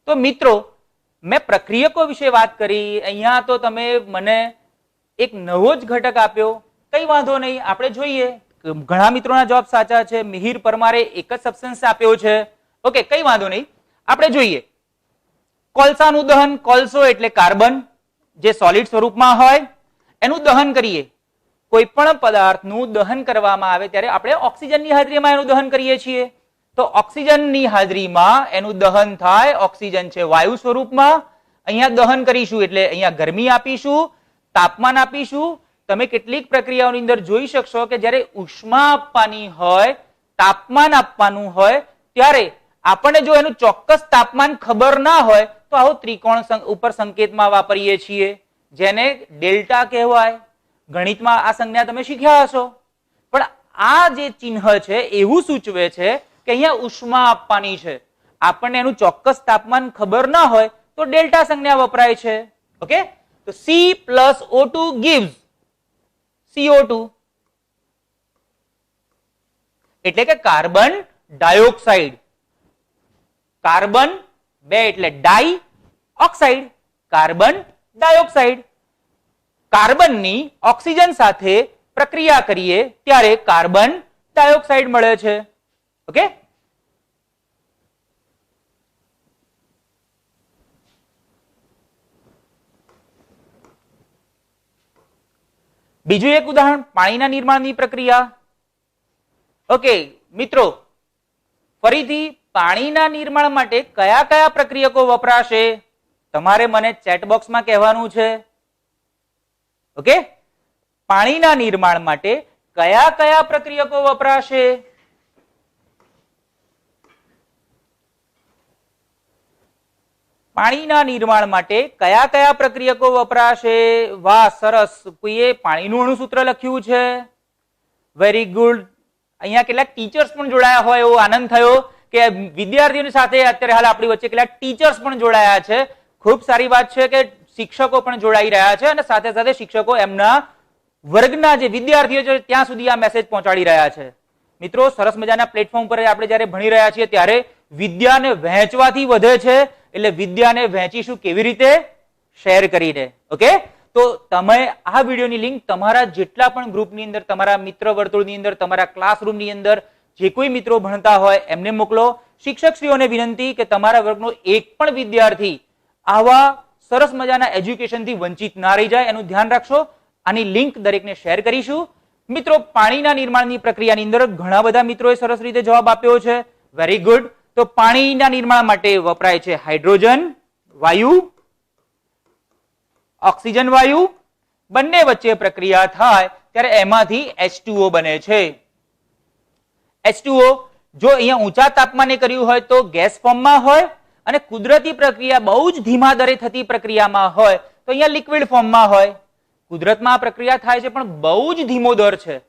તો મિત્રો મેં પ્રક્રિયકો વિશે વાત કરી, અહીંયા તો તમે મને એક નવો જ ઘટક આપ્યો. કઈ વાંધો નહીં, આપણે જોઈએ. ઘણા મિત્રોના જવાબ સાચા છે. મિહિર પરમારે એક જ સબસ્ટન્સ આપ્યો છે. ઓકે, કઈ વાંધો નહીં, આપણે જોઈએ. કોલસાનું દહન, કોલસો એટલે કાર્બન જે સોલિડ સ્વરૂપમાં હોય, એનું દહન કરીએ. કોઈ પણ પદાર્થનું દહન કરવામાં આવે ત્યારે આપણે ઓક્સિજનની હાજરીમાં એનું દહન કરીએ છીએ. તો ઓક્સિજનની હાજરીમાં એનું દહન થાય. ઓક્સિજન છે વાયુ સ્વરૂપમાં. અહીંયા દહન કરીશું એટલે અહીંયા ગરમી આપીશું, તાપમાન આપીશું. તમે કેટલીક પ્રક્રિયાઓની અંદર જોઈ શકશો કે જ્યારે ઉષ્મા આપવાની હોય, તાપમાન આપવાનું હોય, ત્યારે આપણને જો એનું ચોક્કસ તાપમાન ખબર ના હોય તો આવો ત્રિકોણ ઉપર સંકેતમાં વાપરીએ છીએ, જેને ડેલ્ટા કહેવાય. ગણિતમાં આ સંજ્ઞા તમે શીખ્યા હશો. પણ આ જે ચિહ્ન છે એવું સૂચવે છે કે અહીંયા ઉષ્મા આપવાની છે. આપણને એનું ચોક્કસ તાપમાન ખબર ના હોય તો ડેલ્ટા સંજ્ઞા વપરાય છે. ઓકે, તો C plus O2 gives CO2, એટલે કે કાર્બન ડાયોક્સાઇડ. કાર્બન બે એટલે ડાઈ, ઓક્સાઇડ કાર્બન ડાયોક્સાઇડ. કાર્બનની ઓક્સિજન સાથે પ્રક્રિયા કરીએ ત્યારે કાર્બન ડાયોક્સાઇડ મળે છે. ઓકે, બીજું એક ઉદાહરણ પાણીના નિર્માણની પ્રક્રિયા. ઓકે મિત્રો, ફરીથી પાણીના નિર્માણ માટે કયા કયા પ્રક્રિયકો વપરાશે તમારે મને ચેટ બોક્સમાં કહેવાનું છે. ઓકે, પાણીના નિર્માણ માટે કયા કયા પ્રક્રિયકો વપરાશે? પાણીના નિર્માણ માટે કયા કયા પ્રક્રિયકો વપરાશે? વાહ, સરસ. કોઈએ પાણીનું અણુસૂત્ર લખ્યું છે? Very good. અહીંયા કેટલાક ટીચર્સ પણ જોડાયા હોય એવો આનંદ થયો કે વિદ્યાર્થીઓની સાથે અત્યારે હાલ આપણી વચ્ચે કેટલાક ટીચર્સ પણ જોડાયા છે. ખૂબ સારી વાત છે કે શિક્ષકો પણ જોડાઈ રહ્યા છે અને સાથે સાથે શિક્ષકો એમના વર્ગના જે વિદ્યાર્થીઓ છે ત્યાં સુધી આ મેસેજ પહોંચાડી રહ્યા છે. મિત્રો, સરસ મજાના પ્લેટફોર્મ પર આપણે જ્યારે ભણી રહ્યા છીએ ત્યારે વિદ્યાને વહેંચવાથી વધે છે. એટલે વિદ્યાને વહેંચીશું કેવી રીતે? શેર કરીને. ઓકે, તો તમે આ વિડીયોની લિંક તમારા જેટલા પણ ગ્રુપની અંદર, તમારા મિત્ર વર્તુળની અંદર, તમારા ક્લાસરૂમની અંદર જે કોઈ મિત્રો ભણતા હોય એમને મોકલો. શિક્ષકશ્રીઓને વિનંતી કે તમારા વર્ગનો એક પણ વિદ્યાર્થી આવા સરસ મજાના એજ્યુકેશનથી વંચિત ના રહી જાય એનું ધ્યાન રાખશો. આની લિંક દરેકને શેર કરીશું. મિત્રો, પાણીના નિર્માણની પ્રક્રિયાની અંદર ઘણા બધા મિત્રોએ સરસ રીતે જવાબ આપ્યો છે. Very good. તો પાણીના નિર્માણ માટે વપરાય છે હાઇડ્રોજન વાયુ, ઓક્સિજન વાયુ. બંને વચ્ચે પ્રક્રિયા થાય ત્યારે એમાંથી H2O બને છે. H2O જો અહીંયા ઊંચા તાપમાને કર્યું હોય તો ગેસ ફોર્મમાં હોય અને કુદરતી પ્રક્રિયા બહુ જ ધીમા દરે થતી પ્રક્રિયામાં હોય તો અહીંયા લિક્વિડ ફોર્મમાં હોય. કુદરતમાં આ પ્રક્રિયા થાય છે પણ બહુ જ ધીમો દર છે.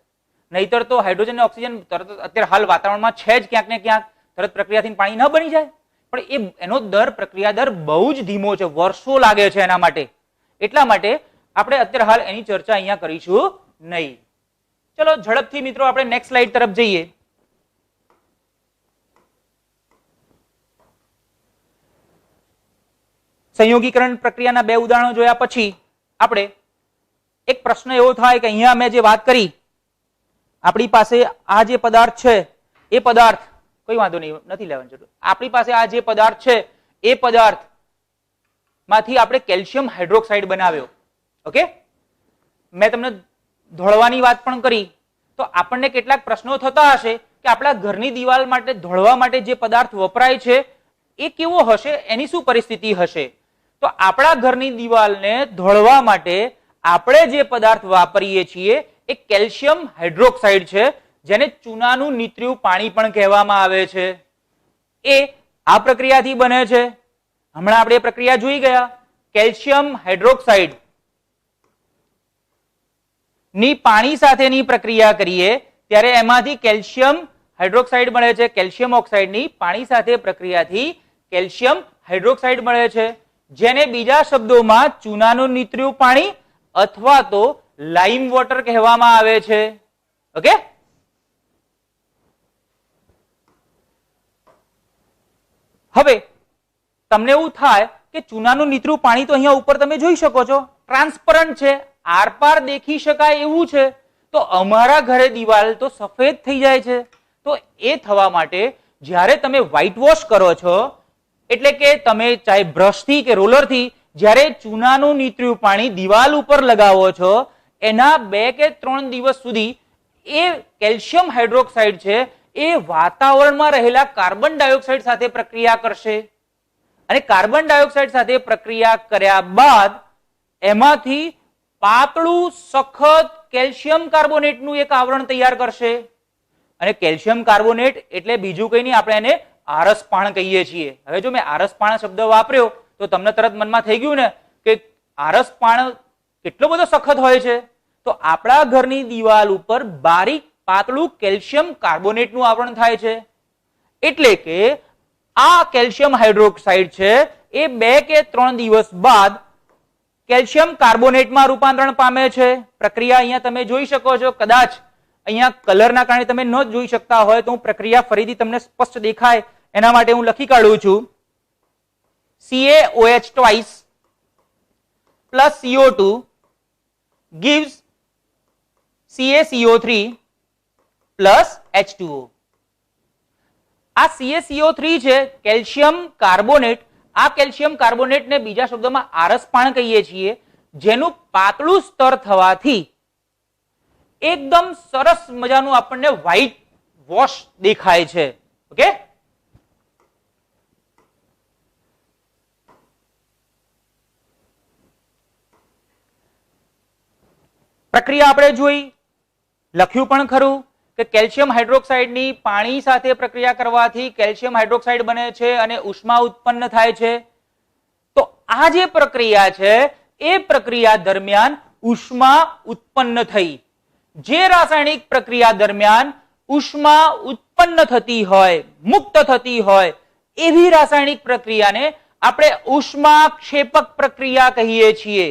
નહીતર તો હાઇડ્રોજન અને ઓક્સિજન તરત અત્યારે હાલ વાતાવરણમાં છે જ ક્યાંક ને ક્યાંક, તરત પ્રક્રિયાથી પાણી ન બની જાય. પણ એનો દર, પ્રક્રિયા દર બહુ જ ધીમો છે, વર્ષો લાગે છે એના માટે. એટલા માટે આપણે અત્યારે હાલ એની ચર્ચા અહીંયા કરીશું નહીં. ચલો ઝડપથી મિત્રો આપણે નેક્સ્ટ સ્લાઇડ તરફ જઈએ. સંયોગીકરણ પ્રક્રિયાના બે ઉદાહરણો જોયા પછી આપણે એક પ્રશ્ન એવો થાય કે અહીંયા મેં જે વાત કરી, આપણી પાસે આ જે પદાર્થ છે એ પદાર્થ, કોઈ વાંધો નહીં, નથી લેવાની જરૂર. આપણી પાસે આ જે પદાર્થ છે એ પદાર્થ માંથી આપણે કેલ્શિયમ હાઇડ્રોક્સાઇડ બનાવ્યો. ઓકે, મેં તમને ધોળવાની વાત પણ કરી. તો આપણને કેટલાક પ્રશ્નો થતા હશે કે આપણા ઘરની દિવાલ માટે ધોળવા માટે જે પદાર્થ વપરાય છે એ કેવો હશે, એની શું પરિસ્થિતિ હશે? તો આપણા ઘરની દિવાલને ધોળવા માટે આપણે જે પદાર્થ વાપરીએ છીએ એ કેલ્શિયમ હાઇડ્રોક્સાઇડ છે, જેને ચૂનાનું નીતર્યું પાણી પણ કહેવામાં આવે છે. એ આ પ્રક્રિયાથી બને છે. હમણાં આપણે પ્રક્રિયા જોઈ ગયા. કેલ્શિયમ હાઇડ્રોક્સાઇડ ની પાણી સાથેની પ્રક્રિયા કરીએ ત્યારે એમાંથી કેલ્શિયમ હાઇડ્રોક્સાઇડ મળે છે. કેલ્શિયમ ઓક્સાઇડની પાણી સાથે પ્રક્રિયાથી કેલ્શિયમ હાઇડ્રોક્સાઇડ મળે છે, જેને બીજા શબ્દોમાં ચૂનાનું નીતર્યું પાણી અથવા તો લાઇમ વોટર કહેવામાં આવે છે. ઓકે, હવે તમને એવું થાય કે ચૂનાનું નીતરું પાણી તો અહીંયા ઉપર તમે જોઈ શકો છો, ટ્રાન્સપરન્ટ છે, આરપાર દેખી શકાય એવું છે. તો અમારા ઘરે દિવાલ તો સફેદ થઈ જાય છે. તો એ થવા માટે જ્યારે તમે વ્હાઇટ વોશ કરો છો, એટલે કે તમે ચાહે બ્રશથી કે રોલરથી જ્યારે ચૂનાનું નીતર્યું પાણી દિવાલ ઉપર લગાવો છો, એના 2 કે 3 દિવસ સુધી એ કેલ્શિયમ હાઇડ્રોક્સાઇડ છે એ વાતાવરણમાં રહેલા કાર્બન ડાયોક્સાઇડ સાથે પ્રક્રિયા કરશે. અને કાર્બન ડાયોક્સાઇડ સાથે પ્રક્રિયા કર્યા બાદ એમાંથી પાતળું સખત કેલ્શિયમ કાર્બોનેટનું એક આવરણ તૈયાર કરશે. અને કેલ્શિયમ કાર્બોનેટ એટલે બીજું કંઈ નહીં, આપણે એને આરસપાણ કહીએ છીએ. હવે જો મેં આરસપાણ શબ્દ વાપર્યો તો તમને તરત મનમાં થઈ ગયું ને કે આરસપાણ કેટલો બધો સખત હોય છે. તો આપણા ઘરની દિવાલ ઉપર બારીક પાતળું કેલ્શિયમ કાર્બોનેટનું આવરણ થાય છે. એટલે કે આ કેલ્શિયમ હાઇડ્રોક્સાઇડ છે એ 2 કે 3 દિવસ બાદ કેલ્શિયમ કાર્બોનેટમાં રૂપાંતરણ પામે છે. પ્રક્રિયા અહીંયા તમે જોઈ શકો છો. કદાચ અહીંયા કલરના કારણે તમે ન જોઈ શકતા હોય તો હું પ્રક્રિયા ફરીથી તમને સ્પષ્ટ દેખાય એના માટે હું લખી કાઢું છું. CaOH twice plus CO2 gives CaCO3 plus H2O. આ CaCO3 છે કેલ્શિયમ કાર્બોનેટ. આ કેલ્શિયમ કાર્બોનેટ ને બીજા શબ્દોમાં આરસપાણ કહીએ છીએ, જેનું પાતળું સ્તર થવાથી એકદમ સરસ મજાનું આપણને વ્હાઇટ વોશ દેખાય છે. ઓકે, પ્રક્રિયા આપણે જોઈ, લખ્યું પણ ખરું કે કેલ્શિયમ હાઇડ્રોક્સાઇડની પાણી સાથે પ્રક્રિયા કરવાથી કેલ્શિયમ હાઇડ્રોક્સાઇડ બને છે અને ઉષ્મા ઉત્પન્ન થાય છે. તો આ જે પ્રક્રિયા છે એ પ્રક્રિયા દરમિયાન ઉષ્મા ઉત્પન્ન થઈ. જે રાસાયણિક પ્રક્રિયા દરમિયાન ઉષ્મા ઉત્પન્ન થતી હોય, મુક્ત થતી હોય એવી રાસાયણિક પ્રક્રિયાને આપણે ઉષ્માક્ષેપક પ્રક્રિયા કહીએ છીએ,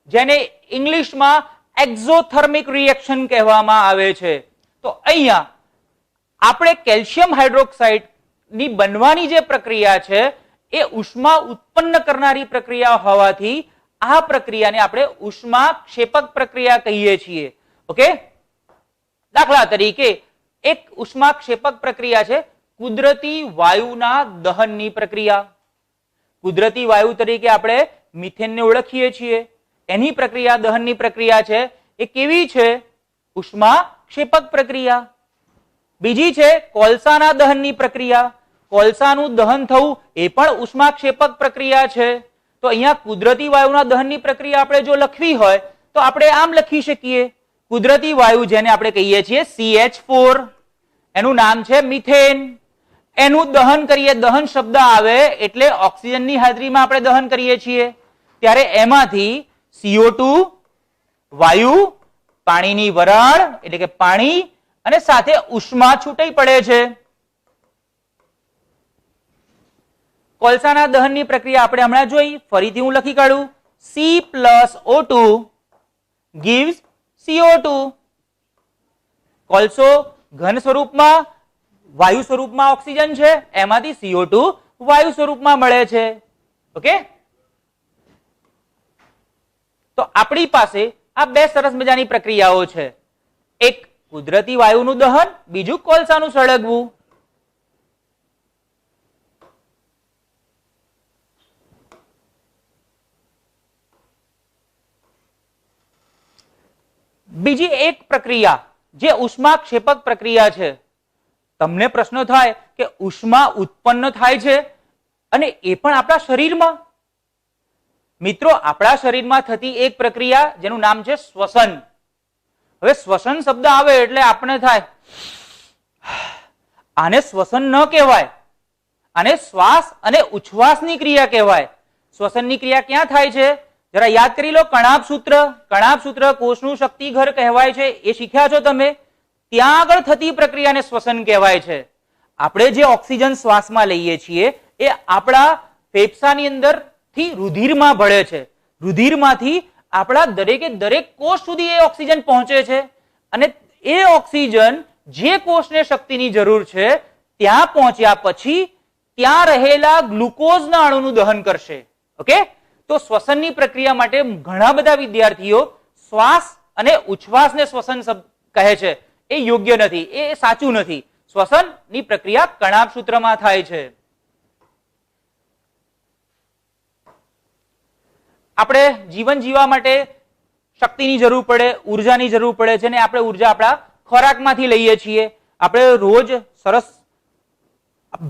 જેને ઇંગ્લિશમાં એક્ઝોથર્મિક રિએક્શન કહેવામાં આવે છે. તો અહીંયા આપણે કેલ્શિયમ હાઇડ્રોક્સાઇડ ની બનવાની જે પ્રક્રિયા છે એ ઉષ્મા ઉત્પન્ન કરનારી પ્રક્રિયા હોવાથી આ પ્રક્રિયાને આપણે ઉષ્માક્ષેપક પ્રક્રિયા કહીએ છીએ. ઓકે, દાખલા તરીકે એક ઉષ્માક્ષેપક પ્રક્રિયા છે કુદરતી વાયુના દહનની પ્રક્રિયા. કુદરતી વાયુ તરીકે આપણે મિથેનને ઓળખીએ છીએ, એની પ્રક્રિયા દહનની પ્રક્રિયા છે એ કેવી છે? ઉષ્માક્ષેપક પ્રક્રિયા. બીજી છે કોલસાના દહનની પ્રક્રિયા. કોલસાનું દહન થવું એ પણ ઉષ્માક્ષેપક પ્રક્રિયા છે. તો અહીંયા કુદરતી વાયુના દહનની પ્રક્રિયા આપણે જો લખવી હોય તો આપણે આમ લખી શકીએ, કુદરતી વાયુ જેને આપણે કહીએ છીએ CH4, એનું નામ છે મિથેન, એનું દહન કરીએ, દહન શબ્દ આવે એટલે ઓક્સિજનની હાજરીમાં આપણે દહન કરીએ છીએ, ત્યારે એમાંથી CO2 વાયુ, પાણીની વરાળ એટલે કે પાણી અને સાથે ઉષ્મા છૂટી પડે છે. કોલસાના દહનની પ્રક્રિયા આપણે હમણાં જોઈ, ફરીથી હું લખી કાઢું, C+O2 gives CO2. કોલસો ઘન સ્વરૂપમાં, વાયુ સ્વરૂપમાં ઓક્સિજન છે, એમાંથી CO2 વાયુ સ્વરૂપમાં મળે છે. ઓકે, તો આપણી પાસે આ બે સરસ મજાની પ્રક્રિયાઓ છે, એક કુદરતી વાયુનું દહન, બીજું કોલસાનું સળગવું. બીજી એક પ્રક્રિયા જે ઉષ્માક્ષેપક પ્રક્રિયા છે. તમને પ્રશ્ન થાય કે ઉષ્મા ઉત્પન્ન થાય છે અને એ પણ આપણા શરીરમાં. મિત્રો, આપણા શરીરમાં થતી એક પ્રક્રિયા જેનું નામ છે શ્વસન. હવે શ્વસન શબ્દ આવે એટલે આપણે થાય, આને શ્વસન ન કહેવાય, આને શ્વાસ અને ઉચ્છ્વાસની ક્રિયા કહેવાય. શ્વસનની ક્રિયા ક્યાં થાય છે? જરા યાદ કરી લો, કણાભ સૂત્ર. કણાભ સૂત્ર કોષનું શક્તિઘર કહેવાય છે, એ શીખ્યા છો તમે. ત્યાં આગળ થતી પ્રક્રિયાને શ્વસન કહેવાય છે. આપણે જે ઓક્સિજન શ્વાસમાં લઈએ છીએ એ આપણા ફેફસાની અંદર થી રુધિરમાં ભળે છે. રુધિરમાંથી આપણા દરેકે દરેક કોષ સુધી એ ઓક્સિજન પહોંચે છે અને એ ઓક્સિજન જે કોષને શક્તિની જરૂર છે ત્યાં પહોંચ્યા પછી ત્યાં રહેલા ગ્લુકોઝના અણુનું દહન કરશે. ઓકે, તો શ્વસનની પ્રક્રિયા માટે ઘણા બધા વિદ્યાર્થીઓ શ્વાસ અને ઉચ્છ્વાસને શ્વસન કહે છે. એ યોગ્ય નથી, એ સાચું નથી. શ્વસનની પ્રક્રિયા કણાભ સૂત્રમાં થાય છે. આપણે જીવન જીવવા માટે શક્તિની જરૂર પડે, ઉર્જાની જરૂર પડે છે, ને આપણે ઉર્જા આપણા ખોરાકમાંથી લઈએ છીએ. આપણે રોજ સરસ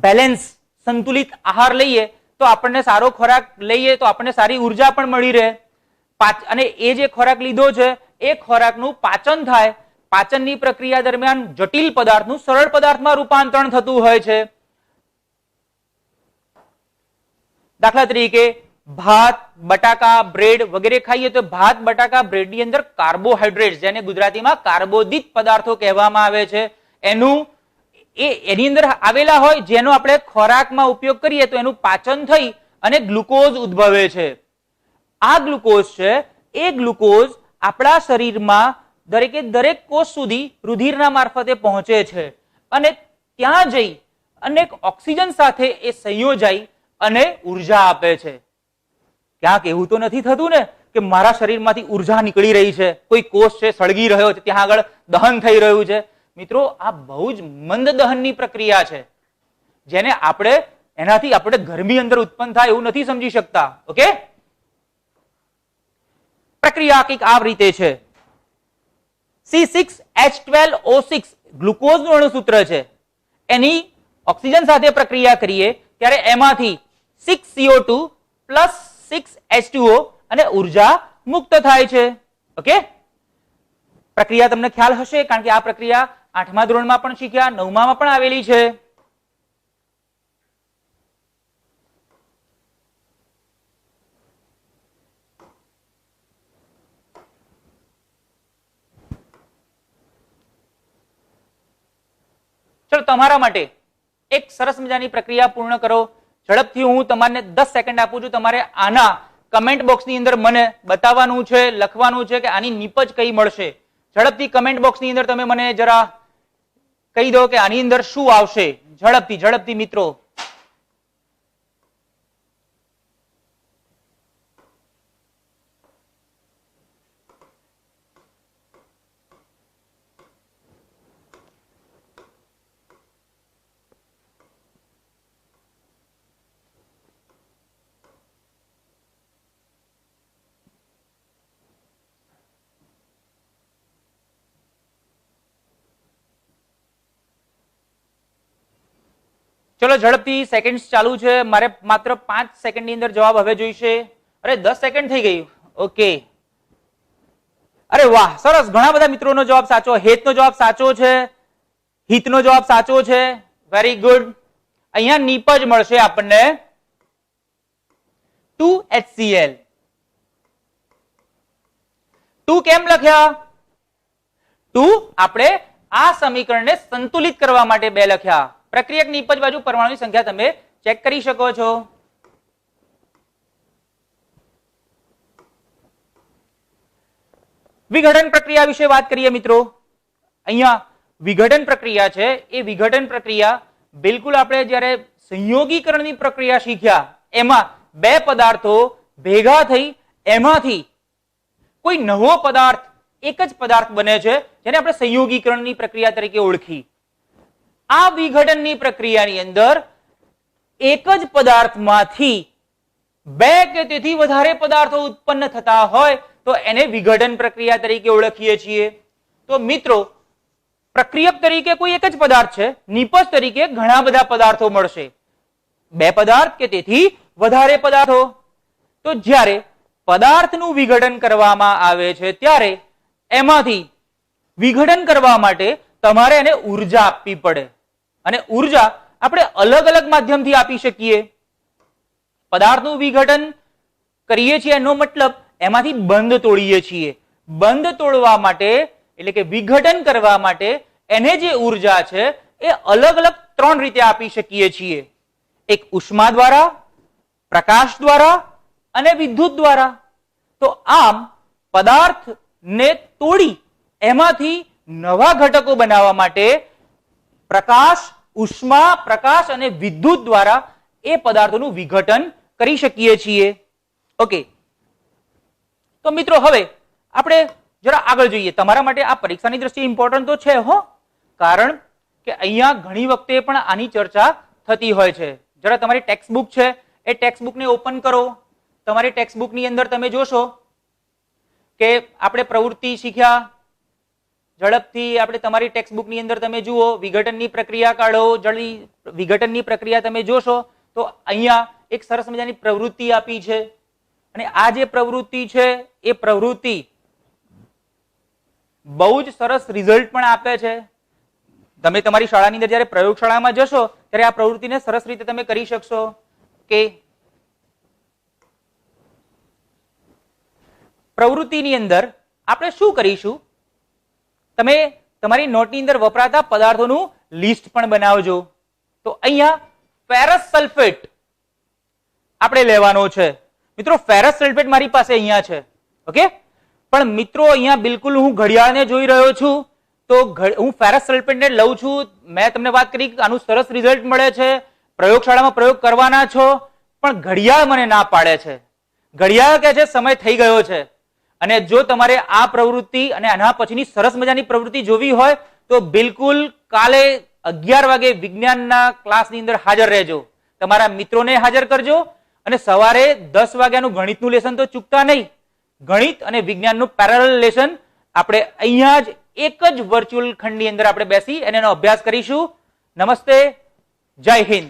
બેલેન્સ, સંતુલિત આહાર લઈએ તો આપણને સારો ખોરાક લઈએ તો આપણને સારી ઉર્જા પણ મળી રહે. અને એ જે ખોરાક લીધો છે એ ખોરાકનું પાચન થાય. પાચનની પ્રક્રિયા દરમિયાન જટિલ પદાર્થનું સરળ પદાર્થમાં રૂપાંતરણ થતું હોય છે. દાખલા તરીકે ભાત, બટાકા, બ્રેડ વગેરે ખાઈએ તો ભાત, બટાકા, બ્રેડ ની અંદર કાર્બોહાઈડ્રેટ, જેને ગુજરાતીમાં કાર્બોદિત પદાર્થો કહેવામાં આવે છે, એની અંદર આવેલા હોય, જેનો આપણે ખોરાકમાં ઉપયોગ કરીએ તો એનું પાચન થઈ અને ગ્લુકોઝ ઉદ્ભવે છે. આ ગ્લુકોઝ છે એ ગ્લુકોઝ આપણા શરીરમાં દરેકે દરેક કોષ સુધી રુધિરના મારફતે પહોંચે છે અને ત્યાં જઈ અને ઓક્સિજન સાથે એ સંયોજાઈ અને ઉર્જા આપે છે. ક્યાંક એવું તો નથી થતું ને કે મારા શરીરમાંથી ઉર્જા નીકળી રહી છે, કોઈ કોષ છે સળગી રહ્યો છે, ત્યાં આગળ દહન થઈ રહ્યું છે? મિત્રો, આ બહુ જ મંદ દહનની પ્રક્રિયા છે, જેને આપણે એનાથી આપણે ગરમી અંદર ઉત્પન્ન થાય એવું નથી સમજી શકતા. ઓકે, પ્રક્રિયા કંઈક આ રીતે છે. C6H12O6 ગ્લુકોઝનું અણુસૂત્ર છે, એની ઓક્સિજન સાથે પ્રક્રિયા કરીએ ત્યારે એમાંથી 6CO2 પ્લસ 6H2O અને ઉર્જા મુક્ત થાય છે. ઓકે, પ્રક્રિયા તમને ખ્યાલ હશે, કારણ કે આ પ્રક્રિયા 8મા ધોરણમાં પણ શીખ્યા, 9માં પણ આવેલી છે. ચલો તમારા માટે એક સરસ મજાની પ્રક્રિયા પૂર્ણ કરો. ઝડપથી હું તમારે 10 સેકન્ડ આપું છું. તમારે આના કમેન્ટ બોક્સની અંદર મને બતાવવાનું છે, લખવાનું છે કે આની નીપજ કઈ મળશે. ઝડપથી કમેન્ટ બોક્સની અંદર તમે મને જરા કહી દો કે આની અંદર શું આવશે. ઝડપથી મિત્રો. ચલો ઝડપથી સેકન્ડ ચાલુ છે. મારે માત્ર 5 સેકન્ડની અંદર જવાબ હવે જોઈશે. અરે 10 સેકન્ડ થઈ ગયું. ઓકે, અરે વાહ, સરસ. ઘણા બધા મિત્રોનો જવાબ સાચો. હેતનો જવાબ સાચો છે, હિતનો જવાબ સાચો છે. Very good. અહીંયા નીપજ મળશે આપણને 2HCl. 2 કેમ લખ્યા? 2 આપણે આ સમીકરણને સંતુલિત કરવા માટે 2 લખ્યા. પ્રક્રિયક નીપજ બાજુ પરમાણુની સંખ્યા તમે ચેક કરી શકો છો. વિઘટન પ્રક્રિયા વિશે વાત કરીએ મિત્રો. અહીંયા વિઘટન પ્રક્રિયા છે, એ વિઘટન પ્રક્રિયા બિલકુલ આપણે જ્યારે સંયોગીકરણની પ્રક્રિયા શીખ્યા એમાં 2 પદાર્થો ભેગા થઈ એમાંથી કોઈ નવો પદાર્થ, એક જ પદાર્થ બને છે, જેને આપણે સંયોગીકરણની પ્રક્રિયા તરીકે ઓળખી. આ વિઘટનની પ્રક્રિયાની અંદર એક જ પદાર્થમાંથી 2 કે તેથી વધારે પદાર્થો ઉત્પન્ન થતા હોય તો એને વિઘટન પ્રક્રિયા તરીકે ઓળખીએ છીએ. તો મિત્રો, પ્રક્રિયક તરીકે કોઈ એક જ પદાર્થ છે, નિપજ તરીકે ઘણા બધા પદાર્થો મળશે. 2 પદાર્થ કે તેથી વધારે પદાર્થો. તો જ્યારે પદાર્થનું વિઘટન કરવામાં આવે છે ત્યારે એમાંથી વિઘટન કરવા માટે તમારે એને ઉર્જા આપવી પડે. અને ઉર્જા આપણે અલગ અલગ માધ્યમથી આપી શકીએ. પદાર્થનું વિઘટન કરીએ છીએ એનો મતલબ એમાંથી બંધ તોડીએ છીએ. બંધ તોડવા માટે એટલે કે વિઘટન કરવા માટે એને જે ઉર્જા છે એ અલગ અલગ 3 રીતે આપી શકીએ છીએ. એક ઉષ્મા દ્વારા, પ્રકાશ દ્વારા અને વિદ્યુત દ્વારા. તો આમ પદાર્થને તોડી એમાંથી નવા ઘટકો બનાવવા માટે પ્રકાશ, ઉષ્મા, પ્રકાશ અને વિદ્યુત દ્વારા એ પદાર્થોનું વિઘટન કરી શકીએ છીએ. ઓકે, તો મિત્રો હવે આપણે જરા આગળ જોઈએ. તમારા માટે આ પરીક્ષાની દ્રષ્ટિએ ઇમ્પોર્ટન્ટ તો છે હો, કારણ કે અહીંયા ઘણી વખતે પણ આની ચર્ચા થતી હોય છે. જરા તમારી ટેક્સ્ટ બુક છે એ ટેક્સ્ટ બુકને ઓપન કરો. તમારી ટેક્સ્ટ બુકની અંદર તમે જોશો કે આપણે પ્રવૃત્તિ શીખ્યા. ઝડપથી આપણે તમારી ટેક્સ્ટ બુકની અંદર તમે જુઓ, વિઘટનની પ્રક્રિયા કાઢો. જલ્દી વિઘટનની પ્રક્રિયા તમે જોશો તો અહીંયા એક સરસ મજાની પ્રવૃત્તિ આપી છે. અને આ જે પ્રવૃત્તિ છે એ પ્રવૃત્તિ બહુ જ સરસ રિઝલ્ટ પણ આપે છે. તમે તમારી શાળાની અંદર જ્યારે પ્રયોગશાળામાં જશો ત્યારે આ પ્રવૃત્તિને સરસ રીતે તમે કરી શકશો. કે પ્રવૃત્તિની અંદર આપણે શું કરીશું, તમે તમારી નોટની અંદર વપરાતા પદાર્થોનું લિસ્ટ પણ બનાવજો. તો અહીંયા ફેરસ સલ્ફેટ આપણે લેવાનો છે. મિત્રો, ફેરસ સલ્ફેટ મારી પાસે અહીંયા છે. ઓકે, પણ મિત્રો અહીંયા બિલકુલ હું ઘડિયાળને જોઈ રહ્યો છું તો હું ફેરસ સલ્ફેટને લઉં છું. મેં તમને વાત કરી કે આનું સરસ રિઝલ્ટ મળે છે, પ્રયોગશાળામાં પ્રયોગ કરવાના છો, પણ ઘડિયાળ મને ના પાડે છે. ઘડિયાળ કહે છે સમય થઈ ગયો છે. અને જો તમારે આ પ્રવૃત્તિ અને આના પછીની સરસ મજાની પ્રવૃત્તિ જોવી હોય તો બિલકુલ કાલે 11 વાગે વિજ્ઞાનના ક્લાસની અંદર હાજર રહેજો. તમારા મિત્રોને હાજર કરજો અને સવારે 10 વાગ્યાનું ગણિતનું લેસન તો ચૂકતા નહીં. ગણિત અને વિજ્ઞાનનું પેરેલલ લેસન આપણે અહીંયા જ એક જ વર્ચ્યુઅલ ખંડની અંદર આપણે બેસી અને એનો અભ્યાસ કરીશું. નમસ્તે, જય હિન્દ.